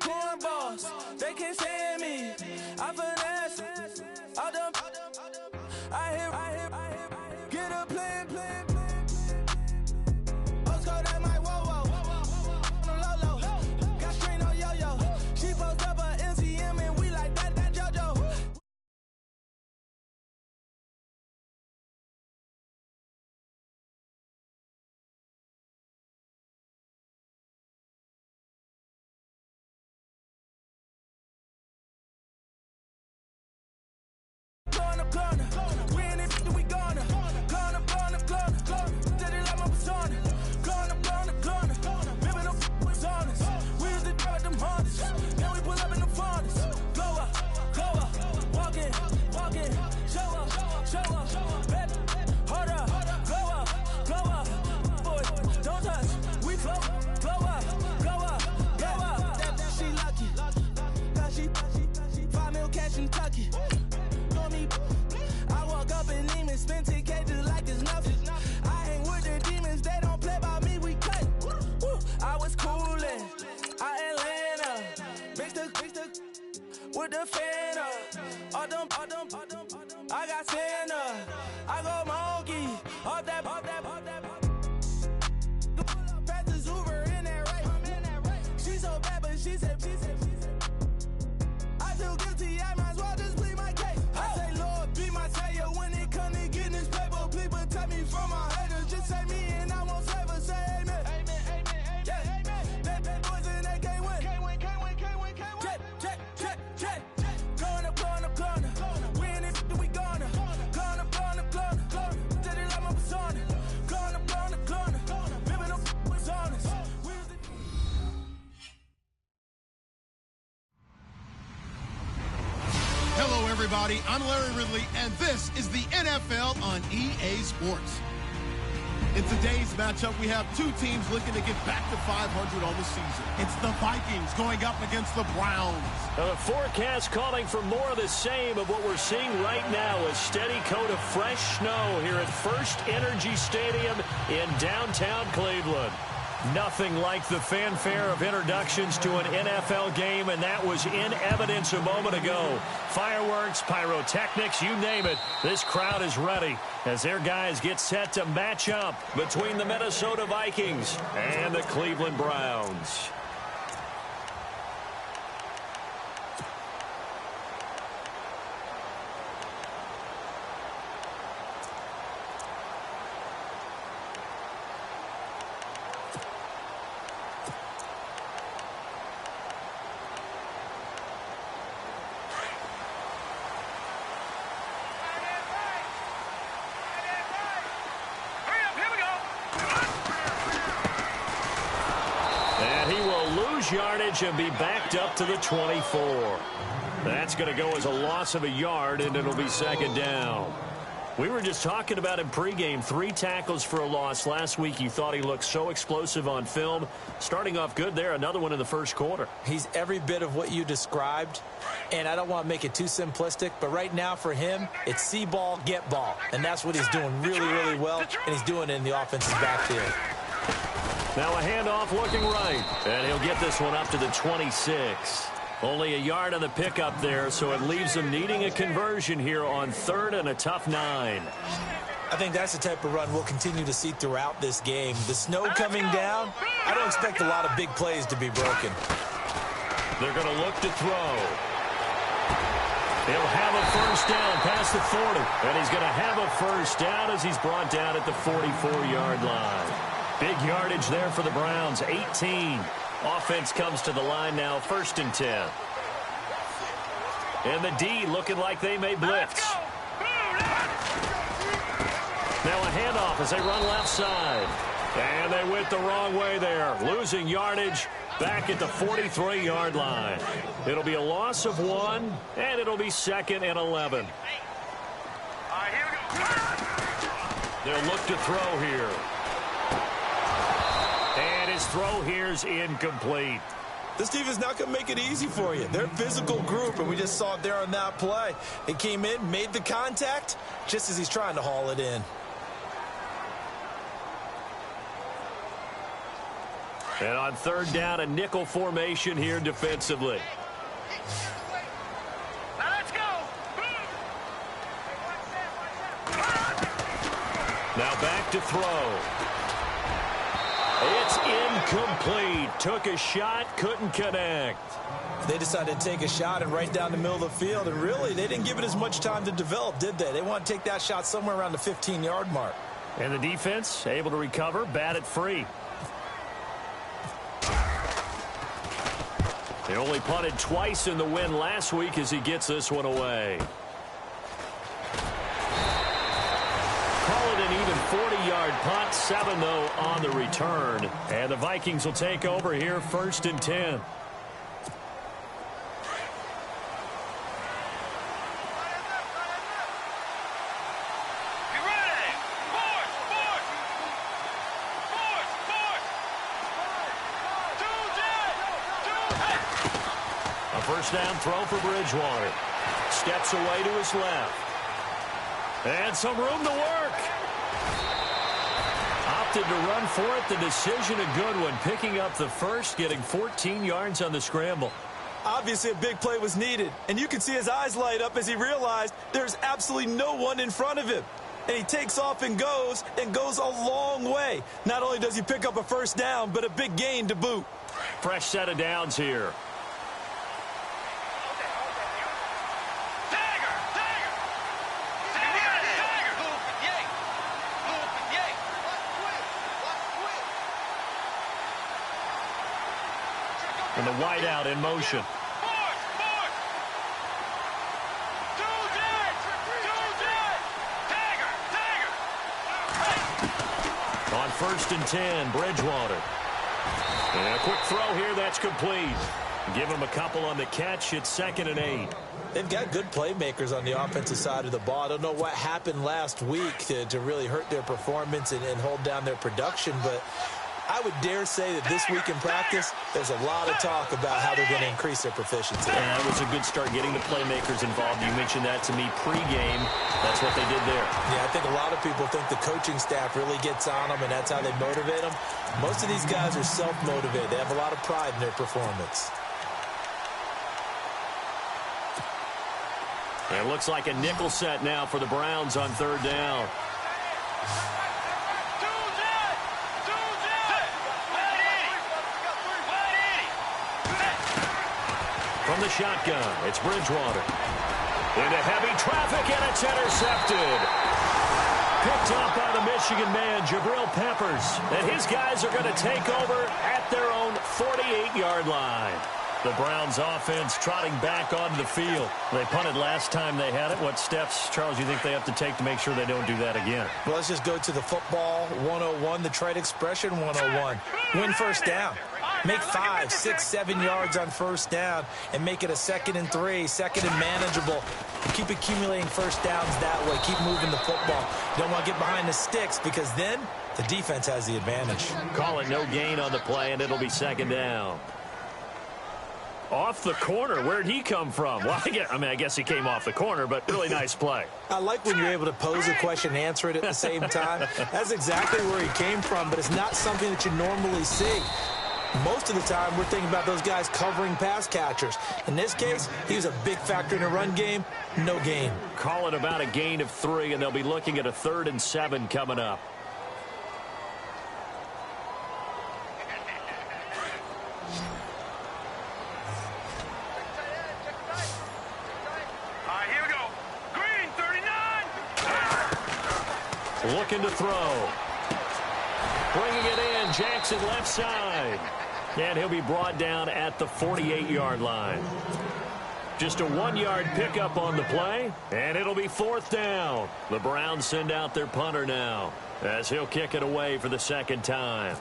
cornballs, they can't stand me. I finesse, all them. I hear, get a plan. Oscar, that my whoa. Low. Got strain on yo. She post up a NCM and we like that JoJo. Corner. We in it, we gonna. Corner. Did it like my persona. Corner. Ripping up with honest. We used to drive them hardest. Now we pull up in the farthest. Go up. Walking. Show up. Baby, hold up. Go up. Boy, don't touch. We flow up. She lucky. Cause she 5 mil cash in Tucky. I walk up in demons, spend 10K just like it's nothing. I hang with the demons, they don't play by me, we cut. I was coolin', Atlanta, mixed with the Fanta. All them, I got Santa, I go monkey, all that. Pass the Uber in that race. She so bad, but she said. I feel guilty, I might as well just plead my case. I say, Lord, be my savior when it come to getting this paper. Please protect me from my haters. Just say me and I won't save her. Say amen. Yeah. Bad boys and they can't win. Check. Corner. We in it, we gonna. Corner. Did it like my persona. Corner. Ripping up with honest. Hello, everybody. I'm Larry Ridley, and this is the NFL on EA Sports. In today's matchup, we have two teams looking to get back to 500 on the season. It's the Vikings going up against the Browns. The forecast calling for more of the same of what we're seeing right now, a steady coat of fresh snow here at First Energy Stadium in downtown Cleveland. Nothing like the fanfare of introductions to an NFL game, and that was in evidence a moment ago. Fireworks, pyrotechnics, you name it. This crowd is ready as their guys get set to match up between the Minnesota Vikings and the Cleveland Browns. Yardage and be backed up to the 24. That's going to go as a loss of a yard, and it'll be second down. We were just talking about him pregame. 3 tackles for a loss last week. You thought he looked so explosive on film. Starting off good there. Another one in the first quarter. He's every bit of what you described, and I don't want to make it too simplistic, but right now for him, it's see ball, get ball. And that's what he's doing really well, and he's doing it in the offensive backfield. Now a handoff looking right, and he'll get this one up to the 26. Only a yard on the pickup there, so it leaves him needing a conversion here on 3rd and a tough 9. I think that's the type of run we'll continue to see throughout this game. The snow coming down, I don't expect a lot of big plays to be broken. They're going to look to throw. He'll have a first down past the 40, and he's going to have a first down as he's brought down at the 44-yard line. Big yardage there for the Browns, 18. Offense comes to the line now, 1st and 10. And the D looking like they may blitz. Now a handoff as they run left side. And they went the wrong way there, losing yardage back at the 43-yard line. It'll be a loss of 1, and it'll be 2nd and 11. They'll look to throw here. And his throw here's incomplete. This defense not going to make it easy for you. They're a physical group, and we just saw it there on that play. They came in, made the contact, just as he's trying to haul it in. And on third down, a nickel formation here defensively. Now let's go. Now back to throw. It's incomplete. Took a shot, couldn't connect. They decided to take a shot and right down the middle of the field, and really, they didn't give it as much time to develop, did they? They want to take that shot somewhere around the 15-yard mark. And the defense able to recover, bat it free. They only punted twice in the win last week as he gets this one away. Call it an even 40-yard punt, 7 though on the return. And the Vikings will take over here, 1st and 10. First down throw for Bridgewater. Steps away to his left. And some room to work. Opted to run for it. The decision a good one. Picking up the first, getting 14 yards on the scramble. Obviously, a big play was needed. And you can see his eyes light up as he realized there's absolutely no one in front of him. And he takes off and goes a long way. Not only does he pick up a first down, but a big gain to boot. Fresh set of downs here. And the wideout in motion. On 1st and 10, Bridgewater. And a quick throw here, that's complete. Give him a couple on the catch. It's 2nd and 8. They've got good playmakers on the offensive side of the ball. I don't know what happened last week to really hurt their performance and hold down their production, but I would dare say that this week in practice, there's a lot of talk about how they're going to increase their proficiency. And that was a good start getting the playmakers involved. You mentioned that to me pregame. That's what they did there. Yeah, I think a lot of people think the coaching staff really gets on them, and that's how they motivate them. Most of these guys are self-motivated. They have a lot of pride in their performance. It looks like a nickel set now for the Browns on 3rd down. From the shotgun, it's Bridgewater. Into heavy traffic, and it's intercepted. Picked up by the Michigan man, Jabril Peppers. And his guys are going to take over at their own 48-yard line. The Browns offense trotting back onto the field. They punted last time they had it. What steps, Charles, you think they have to take to make sure they don't do that again? Well, let's just go to the football 101, the trade expression 101. Win first down. Make 5, 6, 7 yards on first down and make it a 2nd and 3, 2nd and manageable. Keep accumulating first downs that way. Keep moving the football. You don't want to get behind the sticks because then the defense has the advantage. Call it no gain on the play, and it'll be 2nd down. Off the corner. Where'd he come from? Well, I guess he came off the corner, but really nice play. I like when you're able to pose a question and answer it at the same time. That's exactly where he came from, but it's not something that you normally see. Most of the time, we're thinking about those guys covering pass catchers. In this case, he was a big factor in the run game. No gain. Call it about a gain of 3, and they'll be looking at a 3rd and 7 coming up. Here we go. Green, 39. Looking to throw. Bringing it in, Jackson left side. And he'll be brought down at the 48-yard line. Just a 1-yard pickup on the play, and it'll be 4th down. The Browns send out their punter now as he'll kick it away for the 2nd time.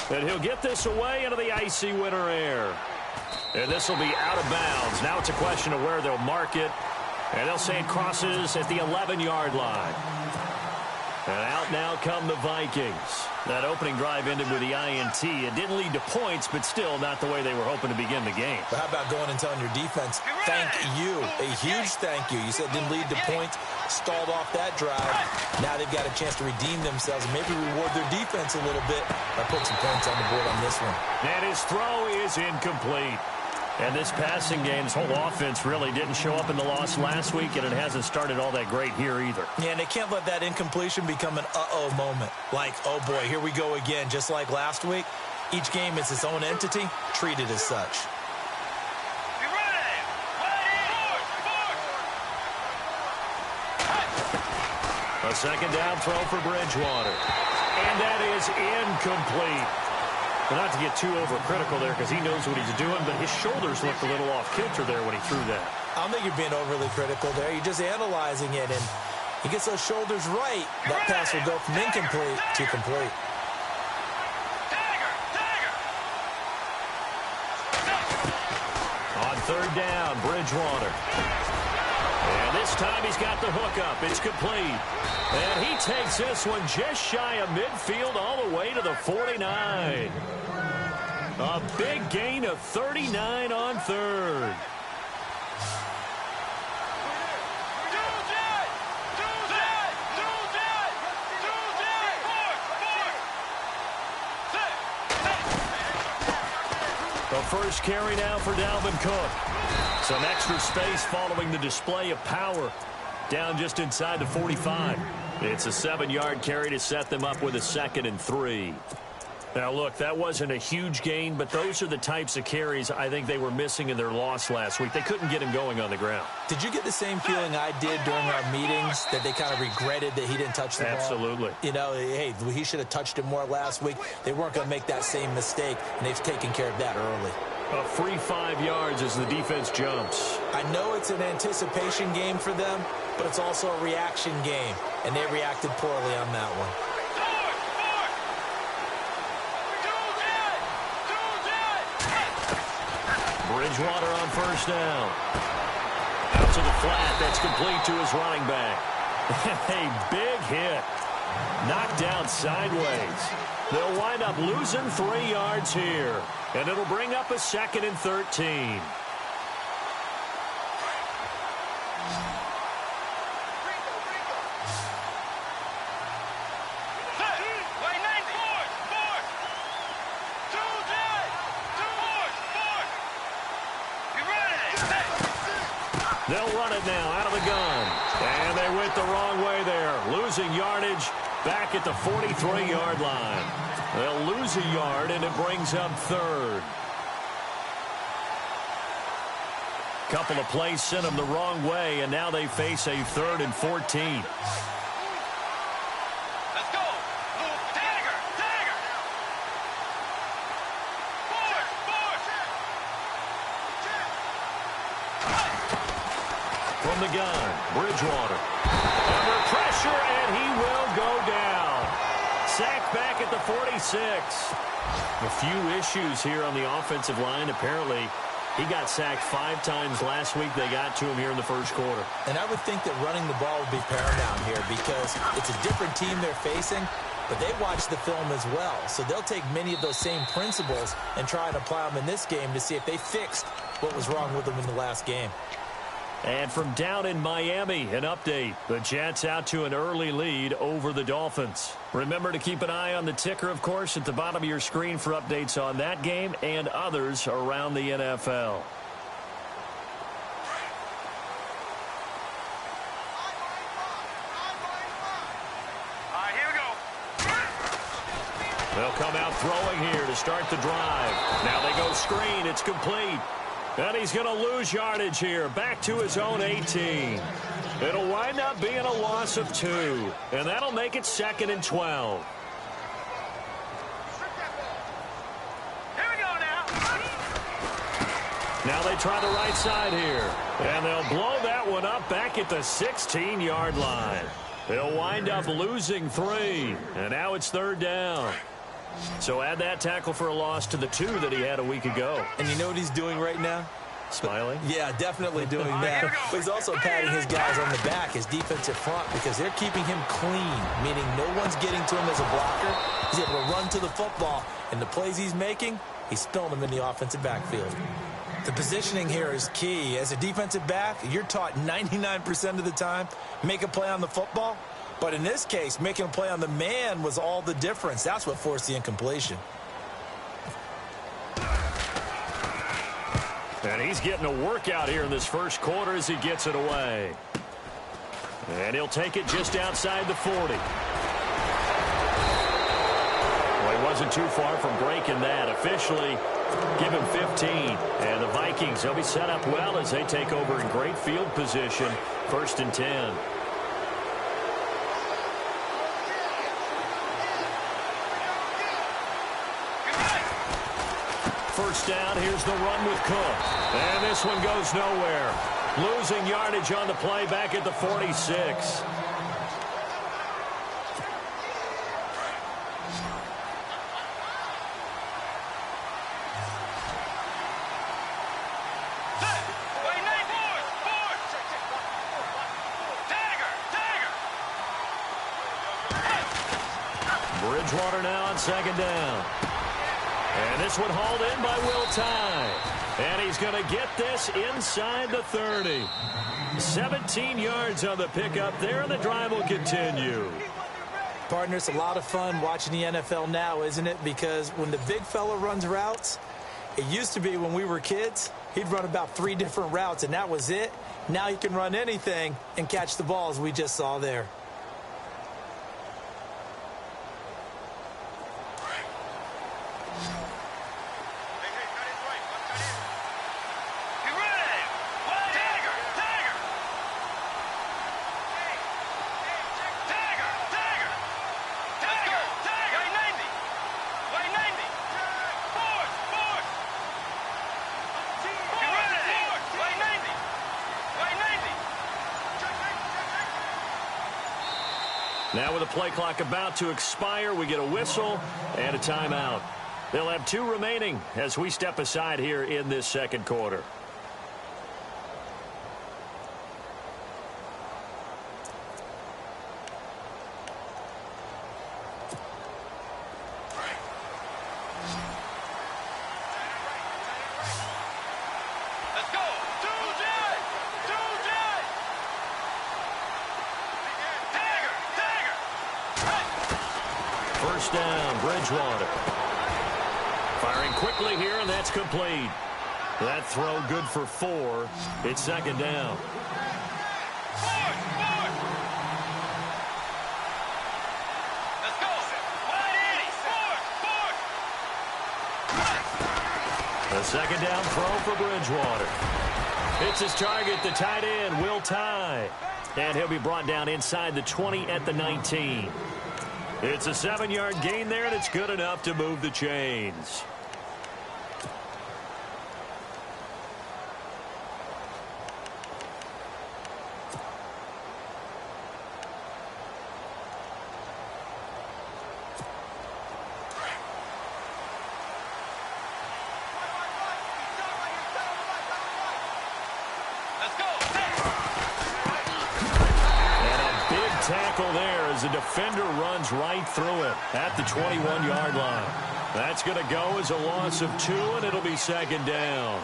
And he'll get this away into the icy winter air. And this will be out of bounds. Now it's a question of where they'll mark it. And they'll say it crosses at the 11-yard line. And out now come the Vikings. That opening drive ended with the INT. It didn't lead to points, but still not the way they were hoping to begin the game. But how about going and telling your defense, thank you, a huge thank you. You said it didn't lead to points. stalled off that drive. Now they've got a chance to redeem themselves and maybe reward their defense a little bit by putting some points on the board on this one. And his throw is incomplete. And this passing game, this whole offense really didn't show up in the loss last week, and it hasn't started all that great here either. Yeah, and they can't let that incompletion become an uh-oh moment. Like, oh boy, here we go again, just like last week. Each game is its own entity, treated as such. A second down throw for Bridgewater. And that is incomplete. But not to get too overcritical there because he knows what he's doing, but his shoulders looked a little off kilter there when he threw that. I don't think you're being overly critical there. You're just analyzing it, and he gets those shoulders right. That pass will go from incomplete to complete. On third down, Bridgewater. And this time he's got the hook up. It's complete. And he takes this one just shy of midfield all the way to the 49. A big gain of 39 on third. The first carry now for Dalvin Cook. Some extra space following the display of power. Down just inside the 45. It's a 7-yard carry to set them up with a 2nd and 3. Now, look, that wasn't a huge gain, but those are the types of carries I think they were missing in their loss last week. They couldn't get him going on the ground. Did you get the same feeling I did during our meetings, that they kind of regretted that he didn't touch the ball? Absolutely. You know, hey, he should have touched it more last week. They weren't going to make that same mistake, and they've taken care of that early. A free 5 yards as the defense jumps. I know it's an anticipation game for them, but it's also a reaction game, and they reacted poorly on that one. Bridgewater on first down. Out to the flat. That's complete to his running back. A big hit. Knocked down sideways. They'll wind up losing 3 yards here. And it'll bring up a 2nd and 13. They'll run it now out of the gun. And they went the wrong way there. Losing yardage back at the 43-yard line. They'll lose a yard, and it brings up third. Couple of plays sent them the wrong way, and now they face a 3rd and 14. From the gun, Bridgewater. Under pressure, and he will go down. Sacked back at the 46. A few issues here on the offensive line. Apparently, he got sacked 5 times last week. They got to him here in the first quarter. And I would think that running the ball would be paramount here because it's a different team they're facing, but they watch the film as well. So they'll take many of those same principles and try and apply them in this game to see if they fixed what was wrong with them in the last game. And from down in Miami, an update. The Jets out to an early lead over the Dolphins. Remember to keep an eye on the ticker, of course, at the bottom of your screen for updates on that game and others around the NFL. They'll come out throwing here to start the drive. Now they go screen. It's complete. And he's going to lose yardage here. Back to his own 18. It'll wind up being a loss of 2. And that'll make it 2nd and 12. Here we go now. Now they try the right side here. And they'll blow that one up back at the 16-yard line. They'll wind up losing 3. And now it's 3rd down. So add that tackle for a loss to the 2 that he had a week ago. And you know what he's doing right now? Smiling? Yeah, definitely doing that. But he's also patting his guys on the back, his defensive front, because they're keeping him clean, meaning no one's getting to him as a blocker. He's able to run to the football, and the plays he's making, he's spilling them in the offensive backfield. The positioning here is key. As a defensive back, you're taught 99% of the time, make a play on the football. But in this case, making a play on the man was all the difference. That's what forced the incompletion. And he's getting a workout here in this first quarter as he gets it away. And he'll take it just outside the 40. Well, he wasn't too far from breaking that. Officially, give him 15. And the Vikings, they'll be set up well as they take over in great field position. 1st and 10. First down, here's the run with Cook. And this one goes nowhere. Losing yardage on the play back at the 46. Bridgewater now on 2nd down. And this one hauled in by Will Tye. And he's going to get this inside the 30. 17 yards on the pickup there, and the drive will continue. Partner, it's a lot of fun watching the NFL now, isn't it? Because when the big fella runs routes, it used to be when we were kids, he'd run about 3 different routes, and that was it. Now he can run anything and catch the ball, as we just saw there. Now with the play clock about to expire, we get a whistle and a timeout. They'll have 2 remaining as we step aside here in this second quarter. First down, Bridgewater. Firing quickly here, and that's complete. That throw good for 4. It's 2nd down. The 2nd down throw for Bridgewater. It's his target, the tight end, Will Tye. And he'll be brought down inside the 20 at the 19. It's a 7-yard gain there, and it's good enough to move the chains. Tackle there as the defender runs right through it at the 21-yard line. That's going to go as a loss of 2, and it'll be 2nd down.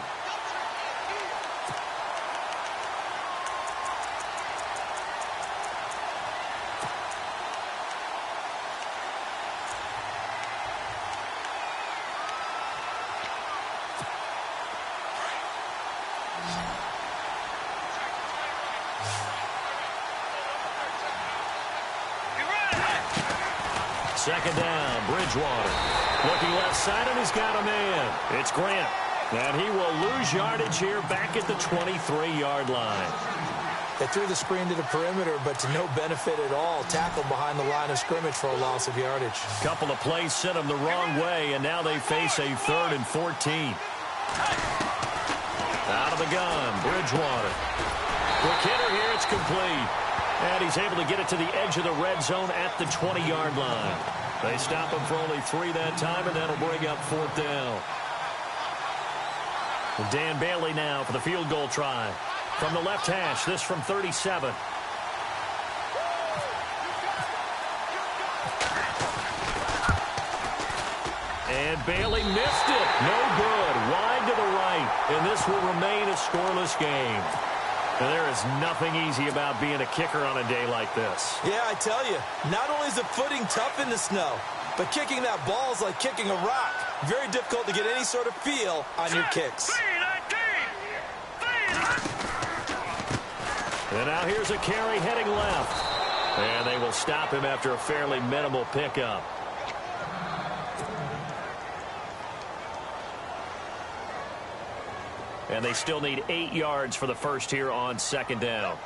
Second down, Bridgewater. Looking left side, and he's got a man. It's Grant. And he will lose yardage here back at the 23-yard line. They threw the screen to the perimeter, but to no benefit at all. Tackled behind the line of scrimmage for a loss of yardage. Couple of plays sent them the wrong way, and now they face a 3rd and 14. Out of the gun, Bridgewater. Quick hitter here, it's complete. And he's able to get it to the edge of the red zone at the 20-yard line. They stop him for only 3 that time, and that'll bring up 4th down. Dan Bailey now for the field goal try. From the left hash, this from 37. And Bailey missed it. No good. Wide to the right. And this will remain a scoreless game. And there is nothing easy about being a kicker on a day like this. Yeah, I tell you, not only is the footing tough in the snow, but kicking that ball is like kicking a rock. Very difficult to get any sort of feel on your kicks. And now here's a carry heading left. And they will stop him after a fairly minimal pickup. And they still need 8 yards for the first here on second down.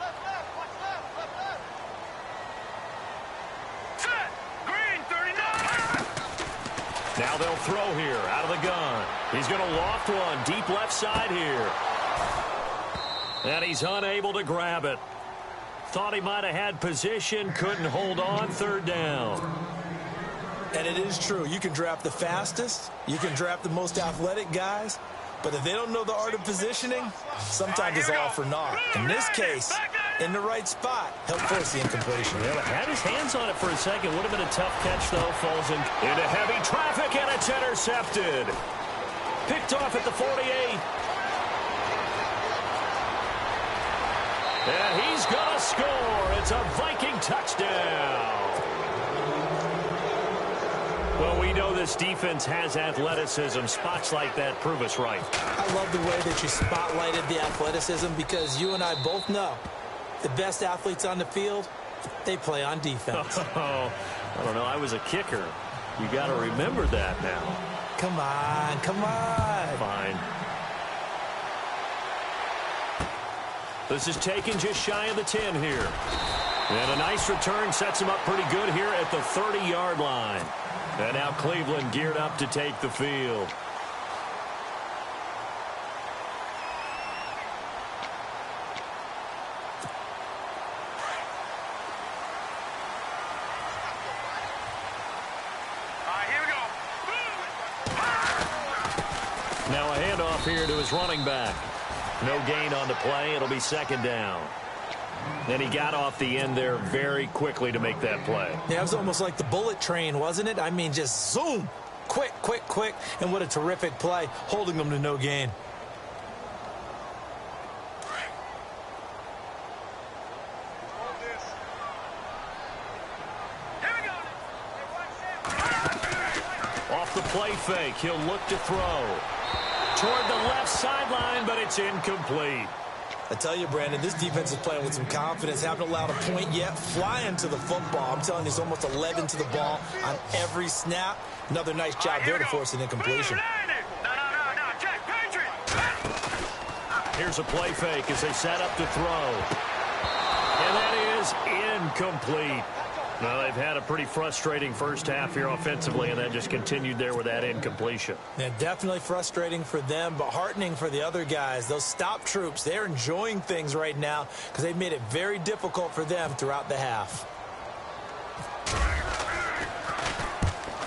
Now they'll throw here out of the gun. He's going to loft one deep left side here. And he's unable to grab it. Thought he might have had position, couldn't hold on, third down. And it is true. You can draft the fastest. You can draft the most athletic guys. But if they don't know the art of positioning, sometimes it's all for naught. In this case, in the right spot, help force the incompletion. Yeah, had his hands on it for a second. Would have been a tough catch, though. Falls into heavy traffic, and it's intercepted. Picked off at the 48. And he's going to score. It's a Viking touchdown. Well, we know this defense has athleticism. Spots like that prove us right. I love the way that you spotlighted the athleticism because you and I both know the best athletes on the field, they play on defense. Oh, I don't know. I was a kicker. You got to remember that now. Come on, come on. Fine. This is taken just shy of the 10 here. And a nice return sets him up pretty good here at the 30-yard line. And now Cleveland geared up to take the field. Now a handoff here to his running back. No gain on the play. It'll be second down. And he got off the end there very quickly to make that play. Yeah, it was almost like the bullet train, wasn't it? I mean, just zoom. Quick, quick, quick. And what a terrific play, holding them to no gain. Off the play fake, he'll look to throw. Toward the left sideline, but it's incomplete. I tell you, Brandon, this defense is playing with some confidence. Haven't allowed a point yet. Flying to the football. I'm telling you, it's almost 11 to the ball on every snap. Another nice job there to force an incompletion. Here's a play fake as they set up to throw. And that is incomplete. Well, they've had a pretty frustrating first half here offensively, and then just continued there with that incompletion. Yeah, definitely frustrating for them, but heartening for the other guys. Those stop troops, they're enjoying things right now because they've made it very difficult for them throughout the half.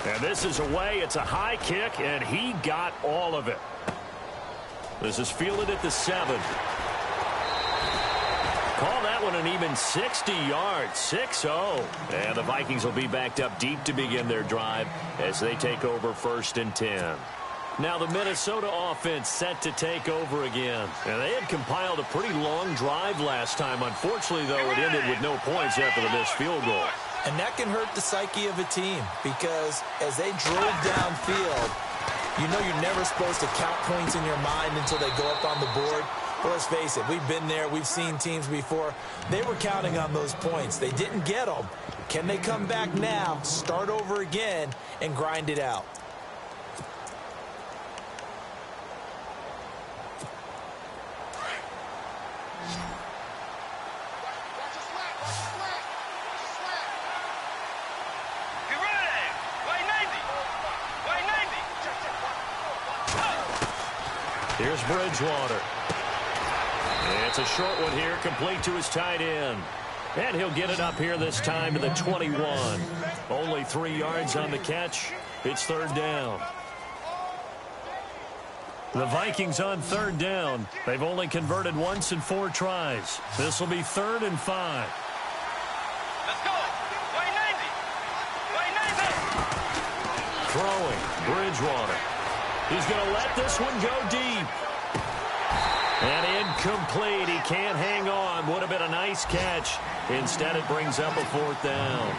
And this is away. It's a high kick, and he got all of it. This is fielded at the 7. Call that one an even 60 yards, 6-0. And the Vikings will be backed up deep to begin their drive as they take over 1st and 10. Now the Minnesota offense set to take over again. And they had compiled a pretty long drive last time. Unfortunately, though, it ended with no points after the missed field goal. And that can hurt the psyche of a team because as they drove downfield, you know you're never supposed to count points in your mind until they go up on the board. But let's face it, we've been there. We've seen teams before. They were counting on those points. They didn't get them. Can they come back now, start over again, and grind it out? Here's Bridgewater. It's a short one here, complete to his tight end. And he'll get it up here this time to the 21. Only 3 yards on the catch. It's 3rd down. The Vikings on 3rd down. They've only converted once in 4 tries. This will be 3rd and 5. Throwing. Bridgewater. He's going to let this one go deep. And incomplete. He can't hang on. Would have been a nice catch. Instead, it brings up a 4th down.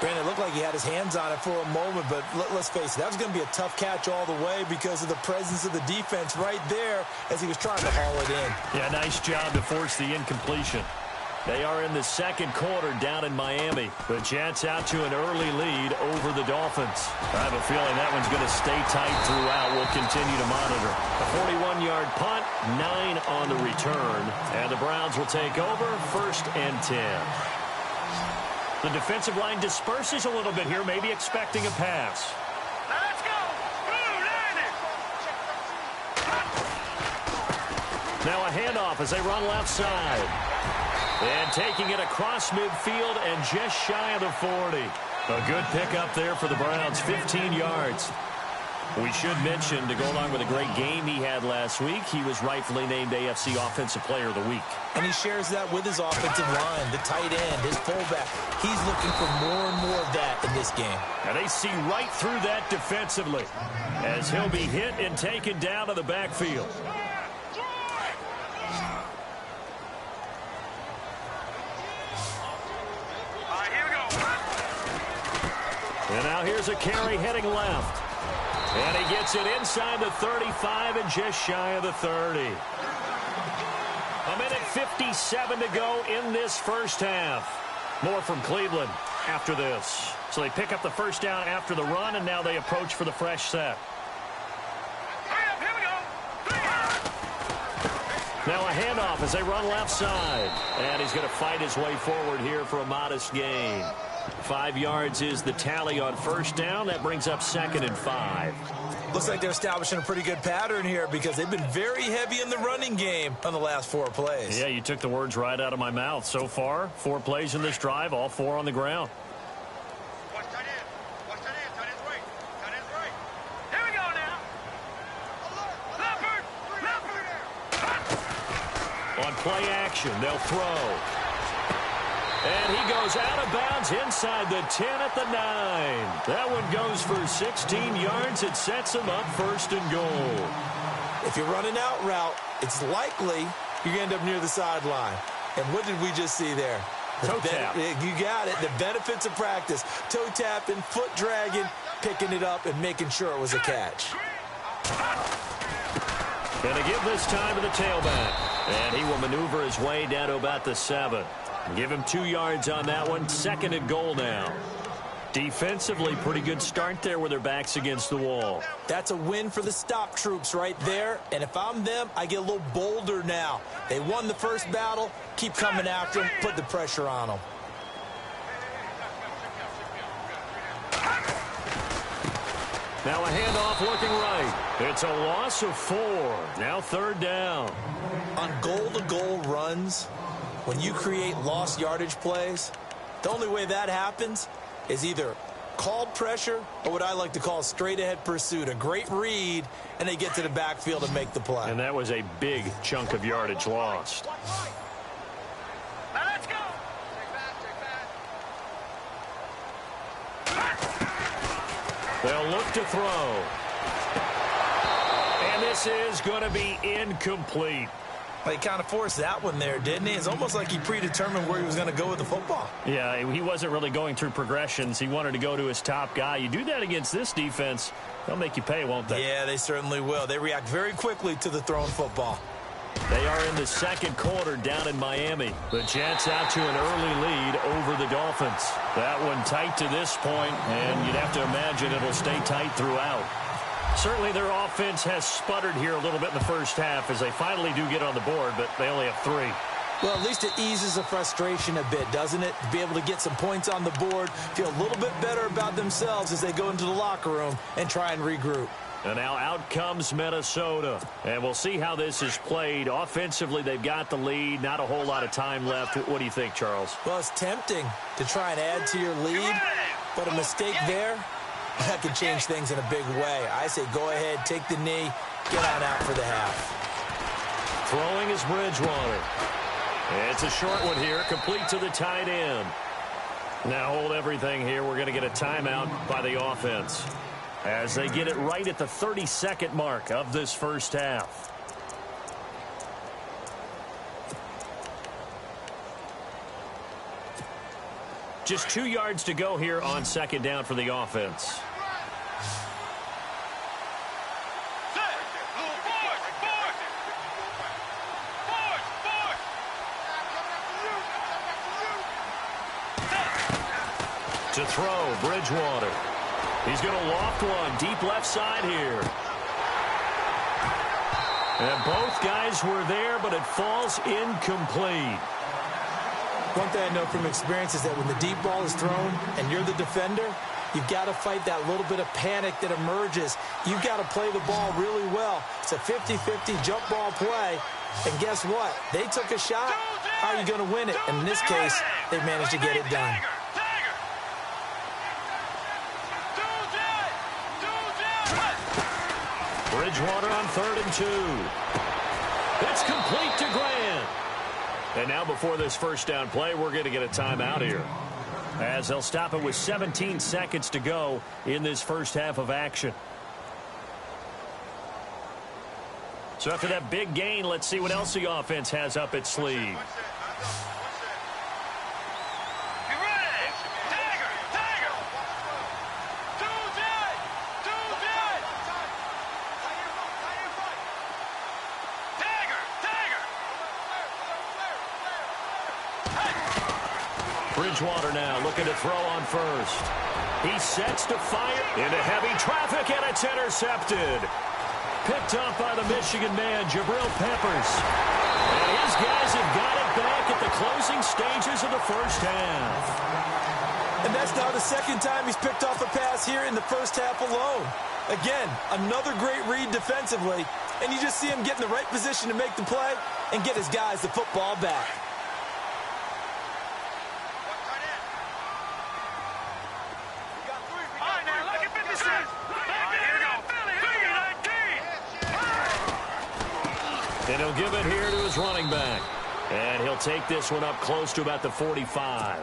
Brandon, it looked like he had his hands on it for a moment, but let's face it, that was going to be a tough catch all the way because of the presence of the defense right there as he was trying to haul it in. Yeah, nice job to force the incompletion. They are in the second quarter down in Miami. The Jets out to an early lead over the Dolphins. I have a feeling that one's going to stay tight throughout. We'll continue to monitor. A 41-yard punt, 9 on the return. And the Browns will take over 1st and 10. The defensive line disperses a little bit here, maybe expecting a pass. Let's go! Now a handoff as they run left side. And taking it across midfield and just shy of the 40. A good pickup there for the Browns, 15 yards. We should mention, to go along with a great game he had last week, he was rightfully named AFC Offensive Player of the Week. And he shares that with his offensive line, the tight end, his fullback. He's looking for more and more of that in this game. And they see right through that defensively as he'll be hit and taken down to the backfield. And now here's a carry heading left. And he gets it inside the 35 and just shy of the 30. A minute 57 to go in this first half. More from Cleveland after this. So they pick up the first down after the run, and now they approach for the fresh set. Now a handoff as they run left side. And he's going to fight his way forward here for a modest gain. 5 yards is the tally on first down. That brings up 2nd and 5. Looks like they're establishing a pretty good pattern here because they've been very heavy in the running game on the last 4 plays. Yeah, you took the words right out of my mouth. So far, 4 plays in this drive, all 4 on the ground. Watch tight end. Watch tight end. Tight end's right. Tight end's right. Here we go now. Leopard. On play action, they'll throw. And he goes out of bounds inside the 10 at the 9. That one goes for 16 yards. It sets him up 1st and goal. If you're running out route, it's likely you're going to end up near the sideline. And what did we just see there? Toe tap. You got it. The benefits of practice. Toe tapping, foot dragging, picking it up, and making sure it was a catch. Going to give this time to the tailback. And he will maneuver his way down to about the 7. Give him 2 yards on that one. 2nd and goal now. Defensively, pretty good start there with their backs against the wall. That's a win for the stop troops right there. And if I'm them, I get a little bolder now. They won the first battle. Keep coming after them. Put the pressure on them. Now a handoff looking right. It's a loss of 4. Now 3rd down. On goal-to-goal runs, when you create lost yardage plays, the only way that happens is either called pressure or what I like to call straight-ahead pursuit. A great read, and they get to the backfield and make the play. And that was a big chunk of yardage lost. Now let's go. They'll look to throw. And this is going to be incomplete. He kind of forced that one there, didn't he? It's almost like he predetermined where he was going to go with the football. Yeah, he wasn't really going through progressions. He wanted to go to his top guy. You do that against this defense, they'll make you pay, won't they? Yeah, they certainly will. They react very quickly to the thrown football. They are in the second quarter down in Miami. The Jets out to an early lead over the Dolphins. That one tight to this point, and you'd have to imagine it'll stay tight throughout. Certainly their offense has sputtered here a little bit in the first half as they finally do get on the board, but they only have 3. Well, at least it eases the frustration a bit, doesn't it? To be able to get some points on the board, feel a little bit better about themselves as they go into the locker room and try and regroup. And now out comes Minnesota. And we'll see how this is played. Offensively, they've got the lead. Not a whole lot of time left. What do you think, Charles? Well, it's tempting to try and add to your lead, but a mistake there, that could change things in a big way. I say go ahead, take the knee, get on out for the half. Throwing is Bridgewater. It's a short one here, complete to the tight end. Now hold everything here. We're going to get a timeout by the offense as they get it right at the 30-second mark of this first half. Just 2 yards to go here on second down for the offense. To throw, Bridgewater. He's going to loft one deep left side here. And both guys were there, but it falls incomplete. One thing I know from experience is that when the deep ball is thrown and you're the defender, you've got to fight that little bit of panic that emerges. You've got to play the ball really well. It's a 50-50 jump ball play. And guess what? They took a shot. How are you going to win it? And in this case, they managed to get it done. Bridgewater on 3rd and 2. It's complete to Grant. And now before this first down play, we're going to get a timeout here, as they'll stop it with 17 seconds to go in this first half of action. So after that big gain, let's see what else the offense has up its sleeve. Bridgewater now looking to throw on first. He sets to fire into heavy traffic, and it's intercepted. Picked off by the Michigan man, Jabril Peppers. And his guys have got it back at the closing stages of the first half. And that's now the second time he's picked off a pass here in the first half alone. Again, another great read defensively, and you just see him get in the right position to make the play and get his guys the football back. And he'll give it here to his running back. And he'll take this one up close to about the 45.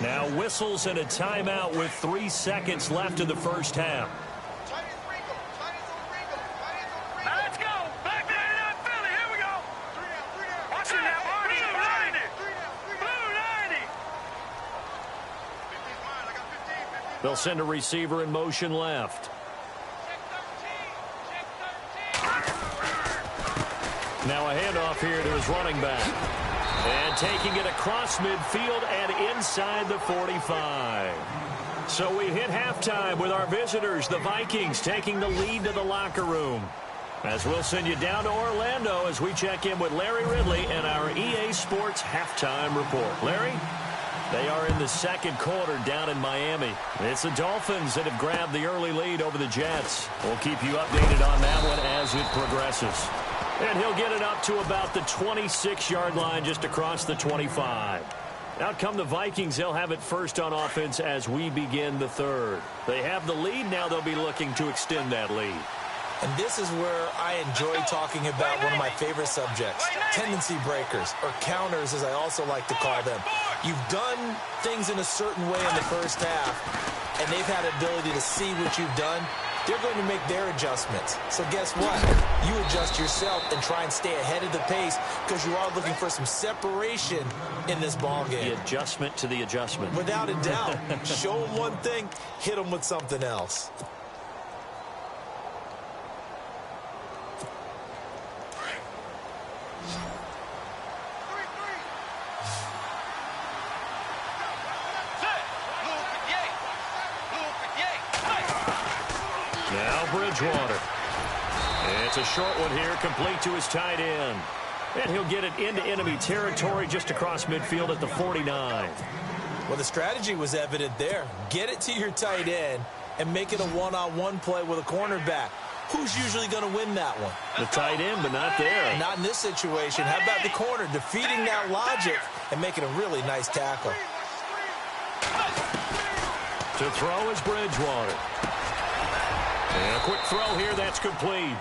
Now whistles and a timeout with 3 seconds left in the first half. Now let's go. Back there in Philly. Here we go. Watch it now. Blue 90. They'll send a receiver in motion left. Now a handoff here to his running back. And taking it across midfield and inside the 45. So we hit halftime with our visitors, the Vikings, taking the lead to the locker room. As we'll send you down to Orlando as we check in with Larry Ridley and our EA Sports halftime report. Larry? They are in the second quarter down in Miami. It's the Dolphins that have grabbed the early lead over the Jets. We'll keep you updated on that one as it progresses. And he'll get it up to about the 26-yard line just across the 25. Out come the Vikings. They'll have it first on offense as we begin the third. They have the lead. Now they'll be looking to extend that lead. And this is where I enjoy talking about one of my favorite subjects, tendency breakers, or counters as I also like to call them. You've done things in a certain way in the first half, and they've had ability to see what you've done. They're going to make their adjustments. So guess what? You adjust yourself and try and stay ahead of the pace because you are looking for some separation in this ball game. The adjustment to the adjustment. Without a doubt. Show them one thing, hit them with something else. Now Bridgewater. It's a short one here, complete to his tight end. And he'll get it into enemy territory just across midfield at the 49. Well, the strategy was evident there. Get it to your tight end and make it a one-on-one play with a cornerback. Who's usually going to win that one? The tight end, but not there. Not in this situation. How about the corner defeating that logic and making a really nice tackle? To throw is Bridgewater. And a quick throw here, that's complete.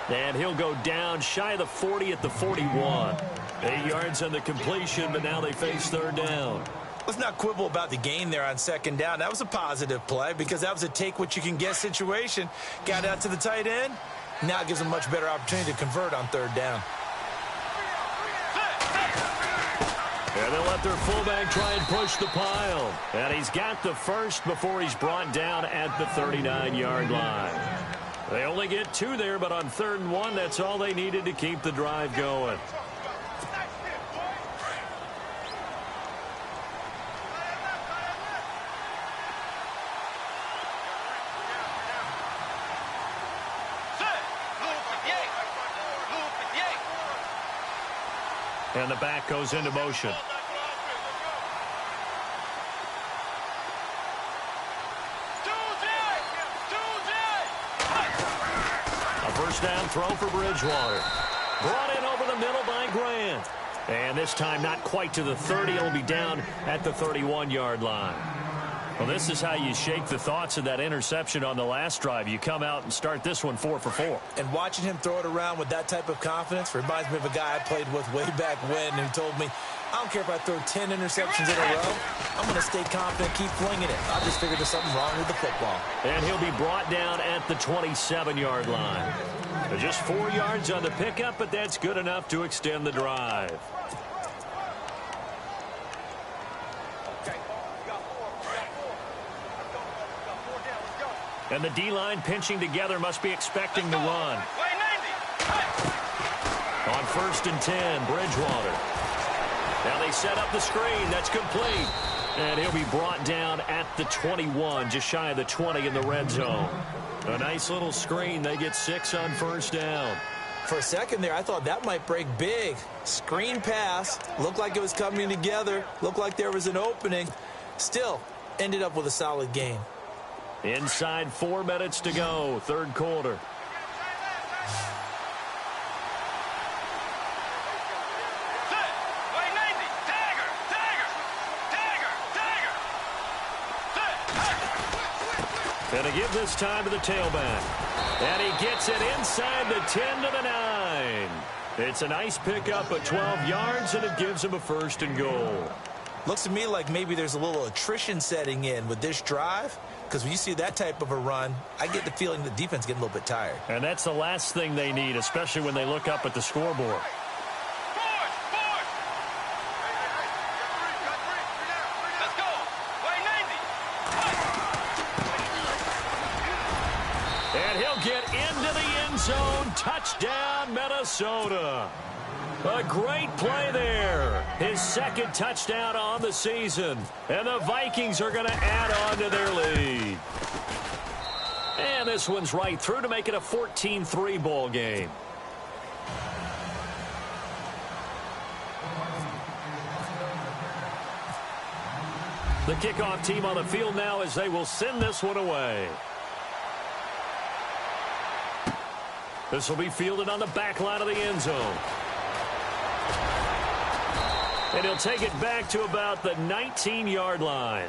And he'll go down shy of the 40 at the 41. 8 yards on the completion, but now they face third down. Let's not quibble about the gain there on second down. That was a positive play because that was a take-what-you-can-get situation. Got out to the tight end. Now it gives them a much better opportunity to convert on third down. And they'll let their fullback try and push the pile. And he's got the first before he's brought down at the 39-yard line. They only get 2 there, but on 3rd and 1, that's all they needed to keep the drive going. And the back goes into motion. A first down throw for Bridgewater. Brought in over the middle by Grant. And this time not quite to the 30. It'll be down at the 31-yard line. Well, this is how you shake the thoughts of that interception on the last drive. You come out and start this one 4 for 4. And watching him throw it around with that type of confidence reminds me of a guy I played with way back when who told me, I don't care if I throw 10 interceptions in a row. I'm going to stay confident, keep flinging it. I just figured there's something wrong with the football. And he'll be brought down at the 27-yard line. Just 4 yards on the pickup, but that's good enough to extend the drive. And the D-line pinching together must be expecting the run. On 1st and 10, Bridgewater. Now they set up the screen. That's complete. And he'll be brought down at the 21, just shy of the 20 in the red zone. A nice little screen. They get 6 on 1st down. For a second there, I thought that might break big. Screen pass. Looked like it was coming together. Looked like there was an opening. Still, ended up with a solid game. Inside 4 minutes to go, 3rd quarter. And a give this time to the tailback. And he gets it inside the 10 to the 9. It's a nice pickup at 12 yards, and it gives him a 1st and goal. Looks to me like maybe there's a little attrition setting in with this drive. Because when you see that type of a run, I get the feeling the defense getting a little bit tired. And that's the last thing they need, especially when they look up at the scoreboard. And he'll get into the end zone. Touchdown, Minnesota. A great play there. His 2nd touchdown on the season. And the Vikings are going to add on to their lead. And this one's right through to make it a 14-3 ball game. The kickoff team on the field now as they will send this one away. This will be fielded on the back line of the end zone. And he'll take it back to about the 19-yard line.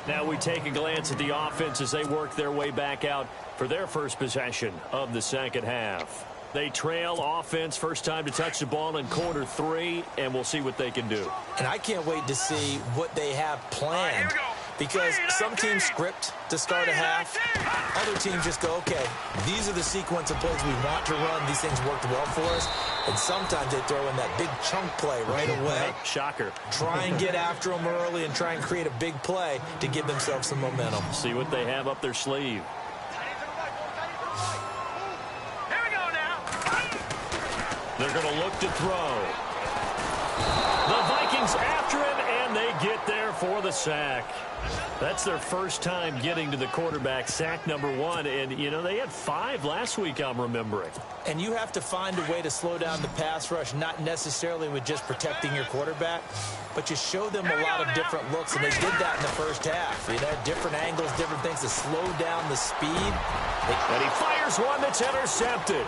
Now we take a glance at the offense as they work their way back out for their first possession of the 2nd half. They trail offense, first time to touch the ball in quarter 3, and we'll see what they can do. And I can't wait to see what they have planned. Because some teams script to start a half. Other teams just go, okay, these are the sequence of plays we want to run. These things worked well for us. And sometimes they throw in that big chunk play right away. Shocker. Try and get after them early and try and create a big play to give themselves some momentum. See what they have up their sleeve. Here we go now. They're going to look to throw. The Vikings after him, and they get there for the sack. That's their first time getting to the quarterback, sack number 1. And, you know, they had 5 last week, I'm remembering. And you have to find a way to slow down the pass rush, not necessarily with just protecting your quarterback, but you show them a lot of different looks, and they did that in the first half. You know, different angles, different things to slow down the speed. And he fires one that's intercepted.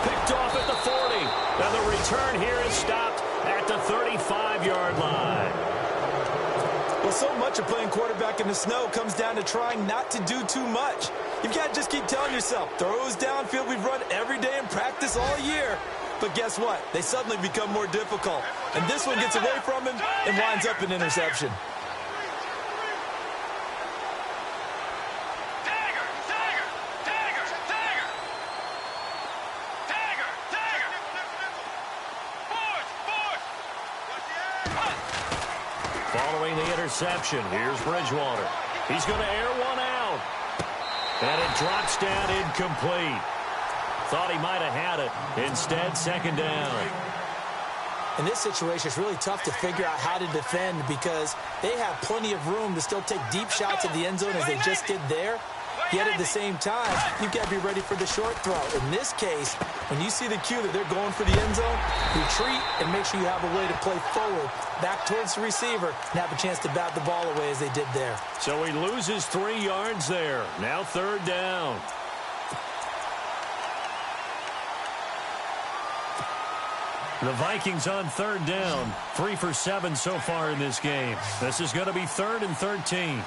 Picked off at the 40. And the return here is stopped at the 35-yard line. Well, so much of playing quarterback in the snow comes down to trying not to do too much. You've got to just keep telling yourself, throws downfield we've run every day in practice all year. But guess what? They suddenly become more difficult. And this one gets away from him and winds up an interception. following the interception. Here's Bridgewater. He's going to air one out. And it drops down incomplete. Thought he might have had it. Instead, second down. In this situation, it's really tough to figure out how to defend because they have plenty of room to still take deep shots at the end zone as they just did there. Yet at the same time, you've got to be ready for the short throw. In this case, when you see the cue that they're going for the end zone, retreat and make sure you have a way to play forward, back towards the receiver, and have a chance to bat the ball away as they did there. So he loses 3 yards there. Now third down. The Vikings on third down. 3 for 7 so far in this game. This is going to be 3rd and 13.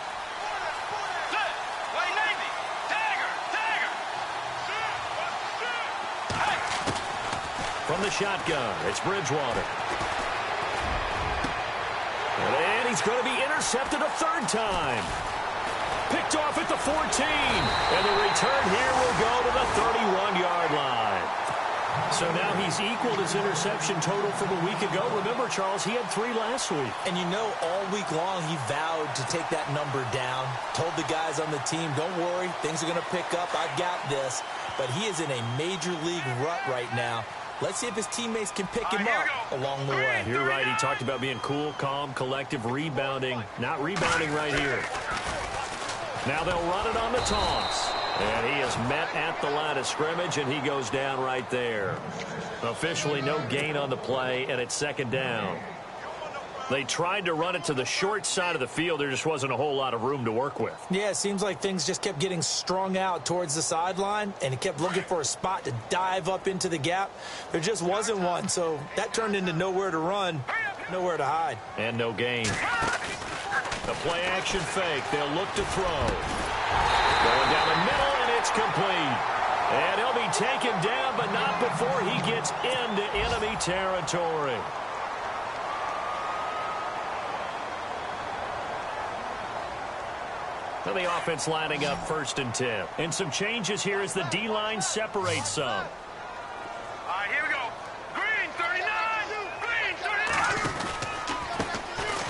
From the shotgun, it's Bridgewater. And he's going to be intercepted a 3rd time. Picked off at the 14. And the return here will go to the 31-yard line. So now he's equaled his interception total from a week ago. Remember, Charles, he had 3 last week. And you know, all week long he vowed to take that number down. Told the guys on the team, don't worry, things are going to pick up. I've got this. But he is in a major league rut right now. Let's see if his teammates can pick him up along the way. You're right. He talked about being cool, calm, collective, rebounding. Not rebounding right here. Now they'll run it on the toss. And he is met at the line of scrimmage, and he goes down right there. Officially no gain on the play, and it's second down. They tried to run it to the short side of the field. There just wasn't a whole lot of room to work with. Yeah, it seems like things just kept getting strung out towards the sideline, and he kept looking for a spot to dive up into the gap. There just wasn't one, so that turned into nowhere to run, nowhere to hide. And no gain. The play-action fake. They'll look to throw. Going down the middle, and it's complete. And he'll be taken down, but not before he gets into enemy territory. And the offense lining up 1st and 10. And some changes here as the D-line separates some. All right, here we go. Green, 39. Green,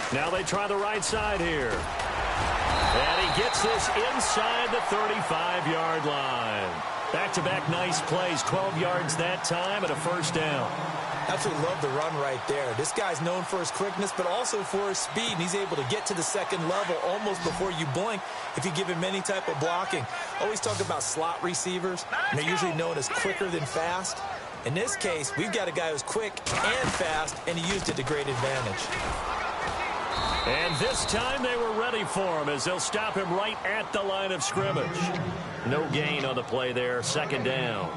39. Now they try the right side here. And he gets this inside the 35-yard line. Back-to-back nice plays. 12 yards that time and a 1st down. Absolutely love the run right there. This guy's known for his quickness, but also for his speed, and he's able to get to the second level almost before you blink if you give him any type of blocking. Always talk about slot receivers, and they're usually known as quicker than fast. In this case, we've got a guy who's quick and fast, and he used it to great advantage. And this time they were ready for him as they'll stop him right at the line of scrimmage. No gain on the play there, second down.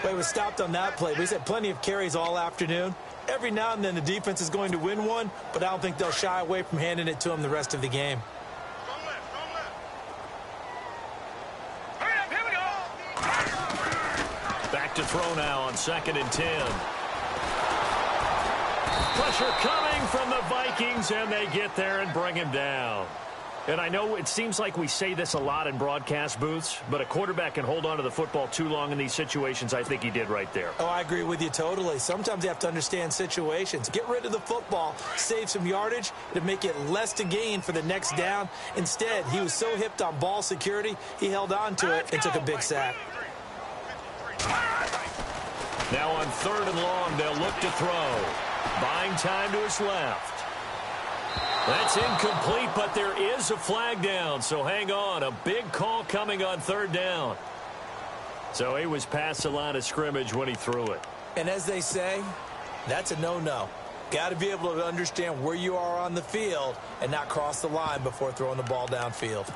Well, he was stopped on that play, but he's had plenty of carries all afternoon. Every now and then the defense is going to win one, but I don't think they'll shy away from handing it to him the rest of the game. Back to throw now on 2nd and 10. Pressure coming from the Vikings, and they get there and bring him down. And I know it seems like we say this a lot in broadcast booths, but a quarterback can hold on to the football too long in these situations. I think he did right there. Oh, I agree with you totally. Sometimes you have to understand situations. Get rid of the football, save some yardage to make it less to gain for the next down. Instead, he was so hipped on ball security, he held on to it and took a big sack. Now on 3rd and long, they'll look to throw. Buying time to his left. That's incomplete, but there is a flag down, so hang on. A big call coming on 3rd down. So he was past the line of scrimmage when he threw it. And as they say, that's a no-no. Got to be able to understand where you are on the field and not cross the line before throwing the ball downfield.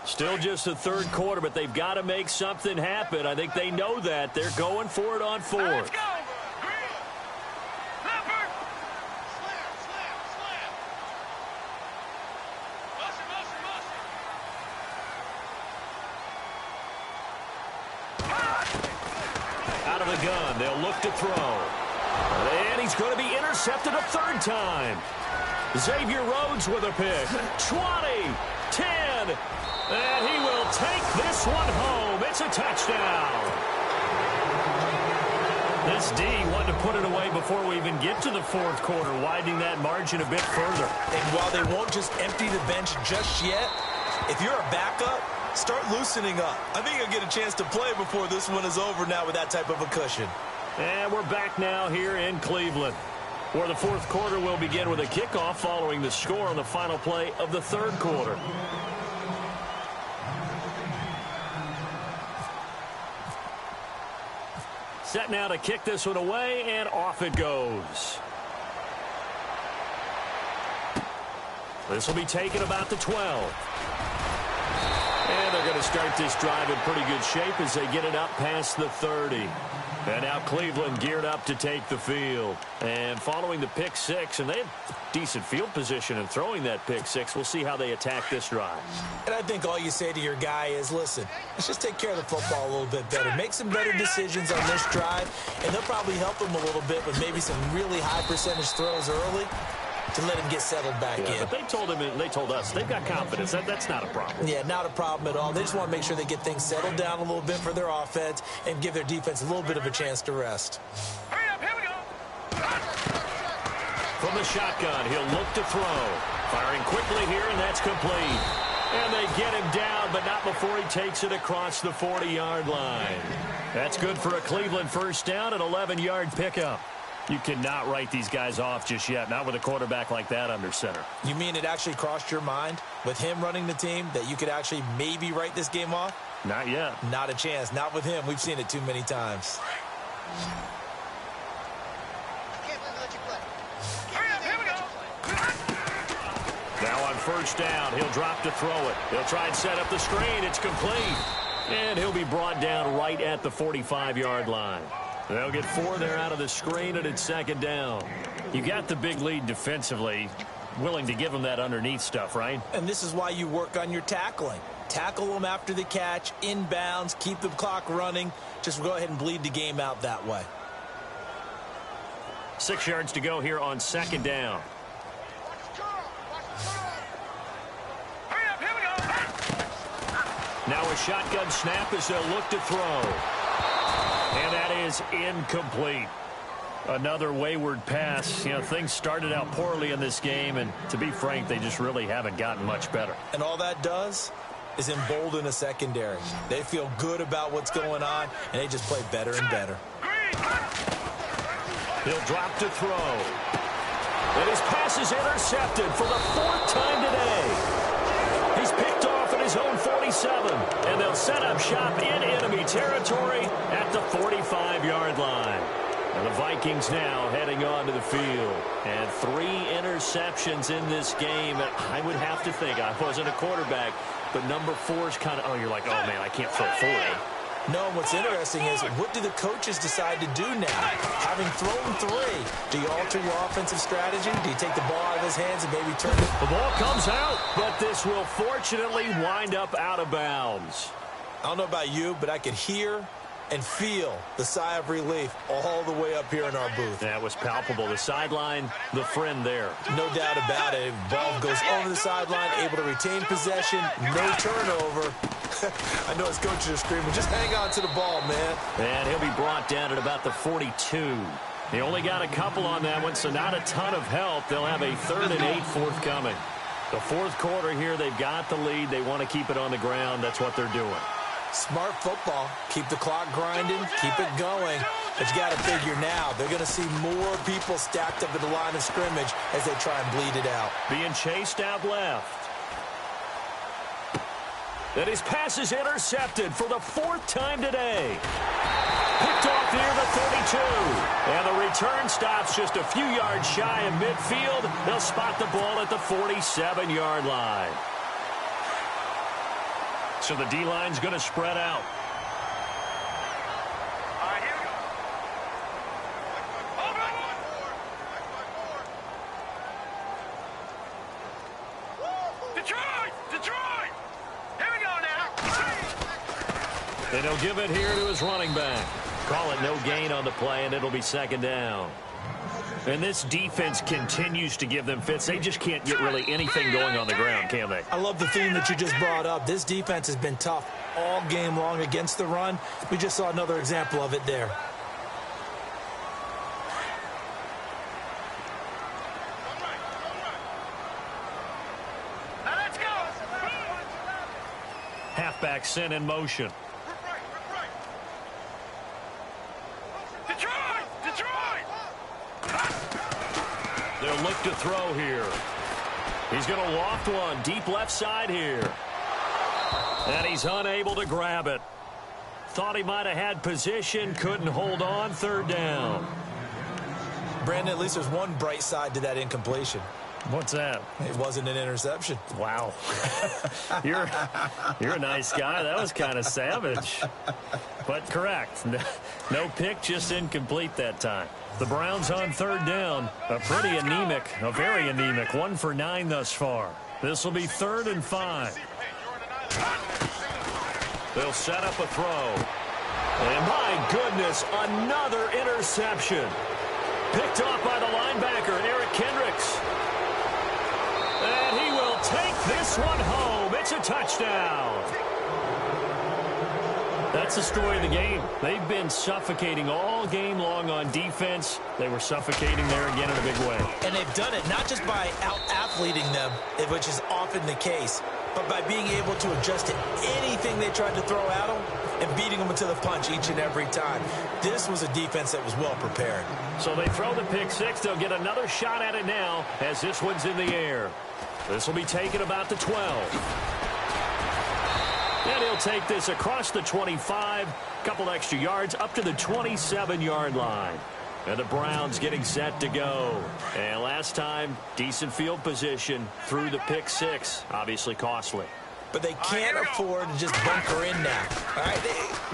Still just the 3rd quarter, but they've got to make something happen. I think they know that. They're going for it on 4th. Let's go. Leopard. Out of the gun, they'll look to throw. And he's going to be intercepted a 3rd time. Xavier Rhodes with a pick. 20, 10, and he will take this one home. It's a touchdown. This D wanted to put it away before we even get to the fourth quarter, widening that margin a bit further. And while they won't just empty the bench just yet, if you're a backup, start loosening up. I think you'll get a chance to play before this one is over now with that type of a cushion. And we're back now here in Cleveland, where the fourth quarter will begin with a kickoff following the score on the final play of the third quarter. Set now to kick this one away, and off it goes. This will be taken about the 12. And they're going to start this drive in pretty good shape as they get it up past the 30. And now Cleveland geared up to take the field. And following the pick six, and they have decent field position in throwing that pick six. We'll see how they attack this drive. And I think all you say to your guy is, listen, let's just take care of the football a little bit better. Make some better decisions on this drive, and they'll probably help him a little bit with maybe some really high percentage throws early to let him get settled back in. But they told him, and they told us, they've got confidence. That's not a problem. Yeah, not a problem at all. They just want to make sure they get things settled down a little bit for their offense and give their defense a little bit of a chance to rest. Hurry up, here we go. From the shotgun, he'll look to throw. Firing quickly here, and that's complete. And they get him down, but not before he takes it across the 40-yard line. That's good for a Cleveland first down, an 11-yard pickup. You cannot write these guys off just yet, not with a quarterback like that under center. You mean it actually crossed your mind with him running the team that you could actually maybe write this game off? Not yet. Not a chance. Not with him. We've seen it too many times. Now on first down, he'll drop to throw it. He'll try and set up the screen. It's complete. And he'll be brought down right at the 45-yard line. They'll get 4 there out of the screen, and it's second down. You got the big lead defensively, willing to give them that underneath stuff, right? And this is why you work on your tackling. Tackle them after the catch, inbounds, keep the clock running. Just go ahead and bleed the game out that way. 6 yards to go here on second down. Now a shotgun snap as they'll look to throw. And that is incomplete. Another wayward pass. You know, things started out poorly in this game, and to be frank, they just really haven't gotten much better. And all that does is embolden a secondary. They feel good about what's going on, and they just play better and better. He'll drop to throw. And his pass is intercepted for the 4th time today. He's picked off at his own 47, and they'll set up shop in enemy territory at the 45-yard line. And the Vikings now heading on to the field. And 3 interceptions in this game. I would have to think, I wasn't a quarterback, but number 4 is kind of, oh, you're like, oh, man, I can't throw 40. No, what's interesting is, what do the coaches decide to do now? Having thrown 3, do you alter your offensive strategy? Do you take the ball out of his hands and maybe turn it? The ball comes out, but this will fortunately wind up out of bounds. I don't know about you, but I could hear and feel the sigh of relief all the way up here in our booth. That was palpable. The sideline, the friend there. No doubt about it. Ball goes over the sideline, able to retain possession, no turnover. I know his coaches are screaming, just hang on to the ball, man. And he'll be brought down at about the 42. They only got a couple on that one, so not a ton of help. They'll have a 3rd and 8 forthcoming. The fourth quarter here, they've got the lead. They want to keep it on the ground. That's what they're doing. Smart football. Keep the clock grinding, keep it going. But you got to figure now, they're going to see more people stacked up at the line of scrimmage as they try and bleed it out. Being chased out left. And his pass is intercepted for the 4th time today. Picked off near the 32. And the return stops just a few yards shy of midfield. They'll spot the ball at the 47-yard line. So the D-line's going to spread out. All right, here we go. Detroit! Detroit! Here we go now. And he'll give it here to his running back. Call it no gain on the play, and it'll be second down. And this defense continues to give them fits. They just can't get really anything going on the ground, can they? I love the theme that you just brought up. This defense has been tough all game long against the run. We just saw another example of it there. Halfback sent in motion. They'll look to throw here. He's going to loft one deep left side here. And he's unable to grab it. Thought he might have had position, couldn't hold on, third down. Brandon, at least there's one bright side to that incompletion. What's that? It wasn't an interception. Wow. You're a nice guy. That was kind of savage. But correct. No pick, just incomplete that time. The Browns on third down. A very anemic 1 for 9 thus far. This will be 3rd and 5. They'll set up a throw. And my goodness, another interception. Picked off by the linebacker, Eric Kendricks. And he will take this one home. It's a touchdown. That's the story of the game. They've been suffocating all game long on defense. They were suffocating there again in a big way. And they've done it not just by out-athleting them, which is often the case, but by being able to adjust to anything they tried to throw at them and beating them into the punch each and every time. This was a defense that was well prepared. So they throw the pick six. They'll get another shot at it now as this one's in the air. This will be taken about the 12. And he'll take this across the 25, couple extra yards up to the 27-yard line. And the Browns getting set to go. And last time, decent field position through the pick six. Obviously costly. But they can't afford to just bunker in now. All right,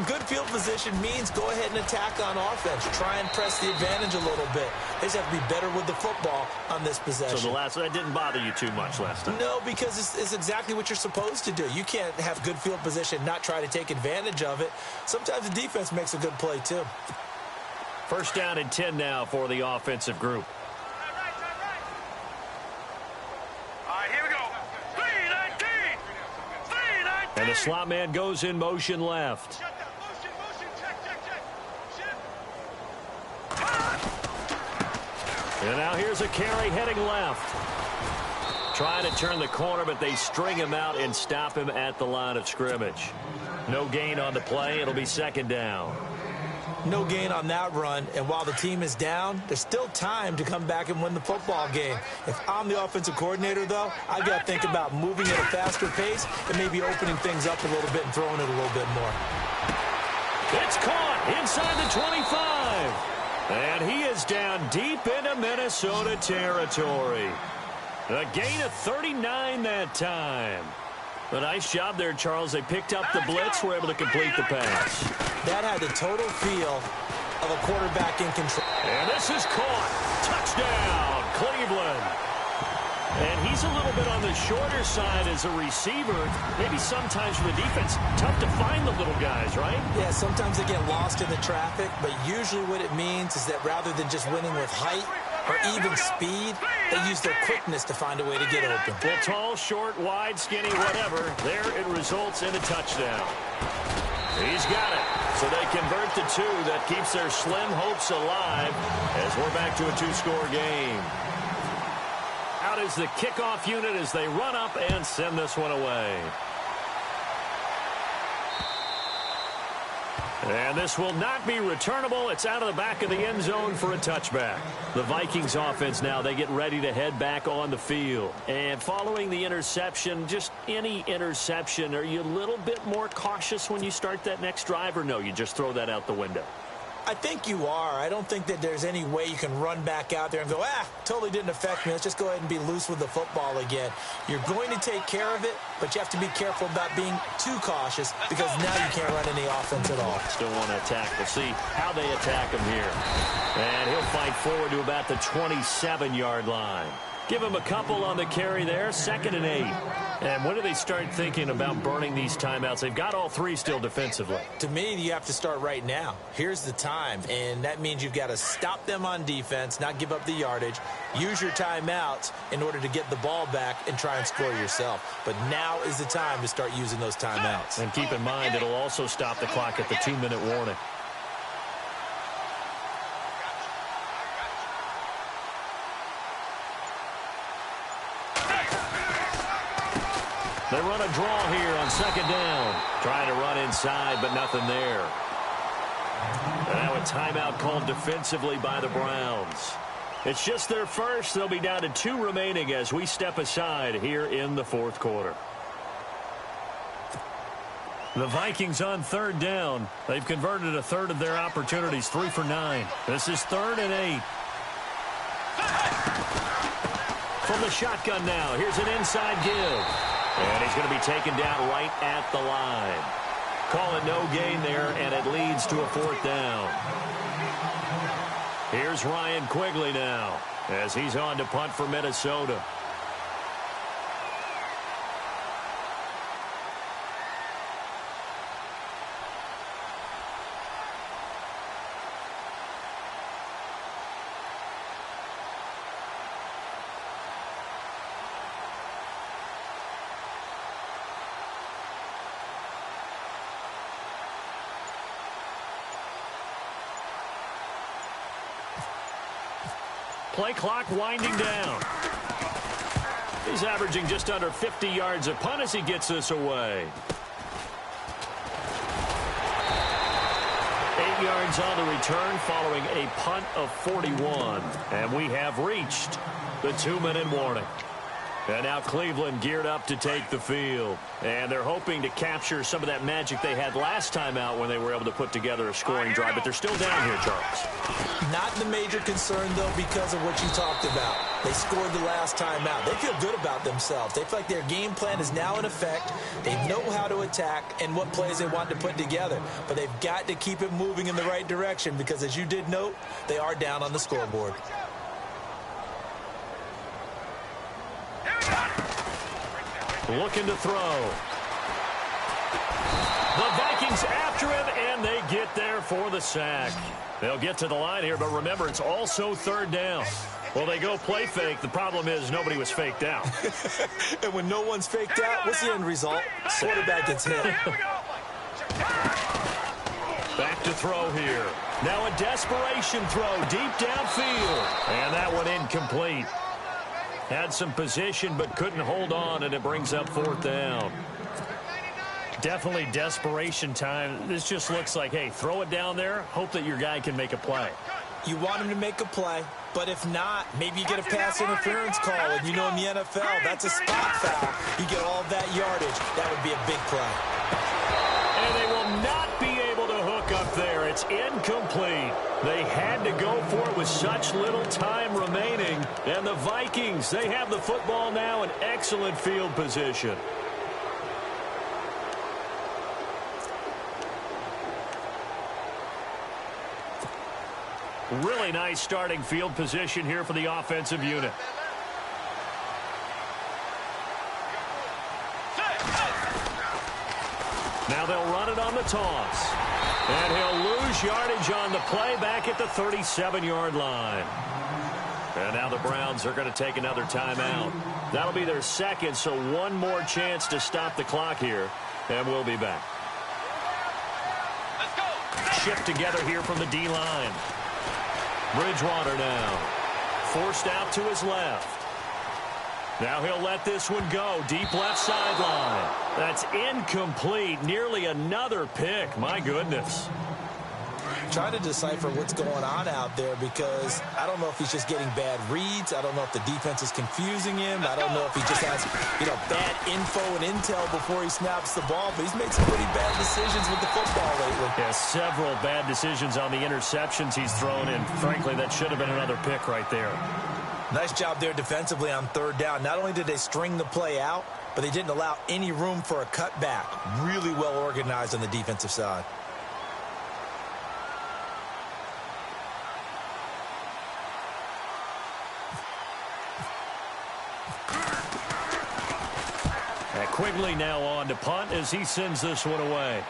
good field position means go ahead and attack on offense. Try and press the advantage a little bit. They just have to be better with the football on this possession. So that didn't bother you too much last time? No, because it's exactly what you're supposed to do. You can't have good field position, not try to take advantage of it. Sometimes the defense makes a good play too. First down and 10 now for the offensive group. And the slot man goes in motion left. And now here's a carry heading left. Trying to turn the corner, but they string him out and stop him at the line of scrimmage. No gain on the play. It'll be second down. No gain on that run, and while the team is down, there's still time to come back and win the football game. If I'm the offensive coordinator, though, I've got to think about moving at a faster pace and maybe opening things up a little bit and throwing it a little bit more. It's caught inside the 25. And he is down deep into Minnesota territory. A gain of 39 that time. A nice job there, Charles. They picked up the blitz, were able to complete the pass. That had the total feel of a quarterback in control. And this is caught. Touchdown, Cleveland. And he's a little bit on the shorter side as a receiver. Maybe sometimes for the defense, tough to find the little guys, right? Yeah, sometimes they get lost in the traffic, but usually what it means is that rather than just winning with height or even speed, they use their quickness to find a way to get open. Well, tall, short, wide, skinny, whatever, there it results in a touchdown. He's got it. So they convert to 2. That keeps their slim hopes alive as we're back to a 2-score game. Out is the kickoff unit as they run up and send this one away. And this will not be returnable. It's out of the back of the end zone for a touchback. The Vikings offense now, they get ready to head back on the field. And following the interception, just any interception, are you a little bit more cautious when you start that next drive, or no, you just throw that out the window? I think you are. I don't think that there's any way you can run back out there and go, totally didn't affect me. Let's just go ahead and be loose with the football again. You're going to take care of it, but you have to be careful about being too cautious because now you can't run any offense at all. Still want to attack. We'll see how they attack him here. And he'll fight forward to about the 27-yard line. Give him a couple on the carry there, 2nd and 8. And when do they start thinking about burning these timeouts? They've got all 3 still defensively. To me, you have to start right now. Here's the time, and that means you've got to stop them on defense, not give up the yardage, use your timeouts in order to get the ball back and try and score yourself. But now is the time to start using those timeouts. And keep in mind, it'll also stop the clock at the 2-minute warning. They run a draw here on 2nd down. Trying to run inside, but nothing there. And now a timeout called defensively by the Browns. It's just their first. They'll be down to 2 remaining as we step aside here in the 4th quarter. The Vikings on 3rd down. They've converted a third of their opportunities, 3 for 9. This is 3rd and 8. From the shotgun now, here's an inside give. And he's going to be taken down right at the line. Call it no gain there, and it leads to a 4th down. Here's Ryan Quigley now as he's on to punt for Minnesota. Play clock winding down. He's averaging just under 50 yards a punt as he gets this away. 8 yards on the return following a punt of 41. And we have reached the 2-minute warning. And now Cleveland geared up to take the field. And they're hoping to capture some of that magic they had last time out when they were able to put together a scoring drive. But they're still down here, Charles. Not the major concern, though, because of what you talked about. They scored the last time out. They feel good about themselves. They feel like their game plan is now in effect. They know how to attack and what plays they want to put together. But they've got to keep it moving in the right direction because, as you did note, they are down on the scoreboard. Looking to throw. The Vikings after him, and they get there for the sack. They'll get to the line here, but remember, it's also 3rd down. Well, they go play fake. The problem is nobody was faked out. And when no one's faked out, what's the end result? Quarterback gets hit. Back to throw here. Now a desperation throw deep downfield. And that one incomplete. Had some position but couldn't hold on, and it brings up 4th down. Definitely desperation time. This just looks like, hey, throw it down there, hope that your guy can make a play. You want him to make a play, but if not, maybe you get a pass interference call, and you know in the NFL, that's a spot foul. You get all that yardage. That would be a big play. And they will not be able to hook up there. It's incomplete. They had to go for it with such little time remaining. And the Vikings, they have the football now in excellent field position. Really nice starting field position here for the offensive unit. Now they'll run it on the toss. And he'll lose yardage on the play back at the 37-yard line. And now the Browns are going to take another timeout. That'll be their second, so one more chance to stop the clock here. And we'll be back. Let's go. Shipped together here from the D-line. Bridgewater now. Forced out to his left. Now he'll let this one go. Deep left sideline. That's incomplete. Nearly another pick. My goodness. Trying to decipher what's going on out there because I don't know if he's just getting bad reads. I don't know if the defense is confusing him. I don't know if he just has, bad info and intel before he snaps the ball. But he's made some pretty bad decisions with the football lately. Yeah, several bad decisions on the interceptions he's thrown, and frankly, that should have been another pick right there. Nice job there defensively on 3rd down. Not only did they string the play out, but they didn't allow any room for a cutback. Really well organized on the defensive side. Quigley now on to punt as he sends this one away.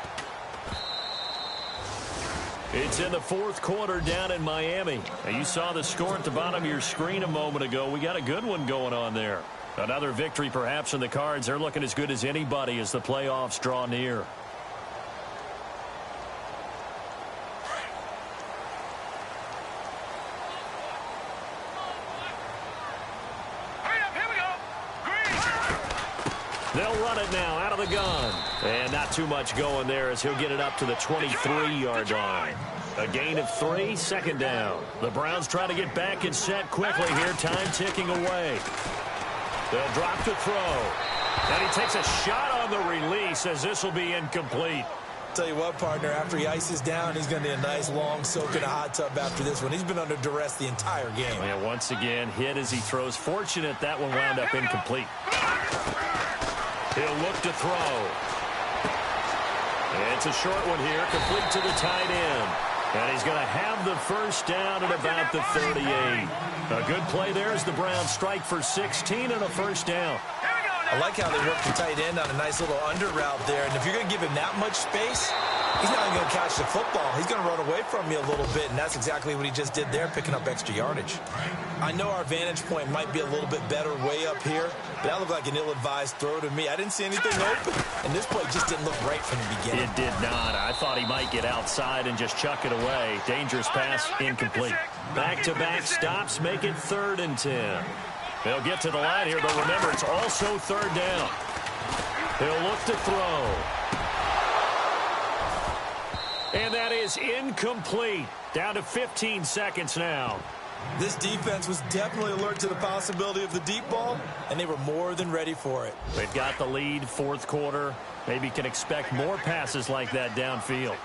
It's in the fourth quarter down in Miami. Now, you saw the score at the bottom of your screen a moment ago. We got a good one going on there. Another victory perhaps in the cards. They're looking as good as anybody as the playoffs draw near. They'll run it now out of the gun. And not too much going there as he'll get it up to the 23-yard line. A gain of 3, second down. The Browns try to get back and set quickly here. Time ticking away. They'll drop to throw. And he takes a shot on the release as this will be incomplete. Tell you what, partner, after he ices down, he's going to need a nice long soak in a hot tub after this one. He's been under duress the entire game. And once again, hit as he throws. Fortunate that one wound up incomplete. He'll look to throw. It's a short one here, complete to the tight end. And he's going to have the first down at about the 38. A good play there as the Browns strike for 16 and a first down. I like how they work the tight end on a nice little under route there. And if you're going to give him that much space, he's not even going to catch the football. He's going to run away from you a little bit, and that's exactly what he just did there, picking up extra yardage. I know our vantage point might be a little bit better way up here, but that looked like an ill-advised throw to me. I didn't see anything open, and this play just didn't look right from the beginning. It did not. I thought he might get outside and just chuck it away. Dangerous pass, incomplete. Back-to-back stops make it 3rd and 10. They'll get to the line here, but remember, it's also 3rd down. He'll look to throw. And that is incomplete. Down to 15 seconds now. This defense was definitely alert to the possibility of the deep ball, and they were more than ready for it. They've got the lead, fourth quarter. Maybe can expect more passes like that downfield.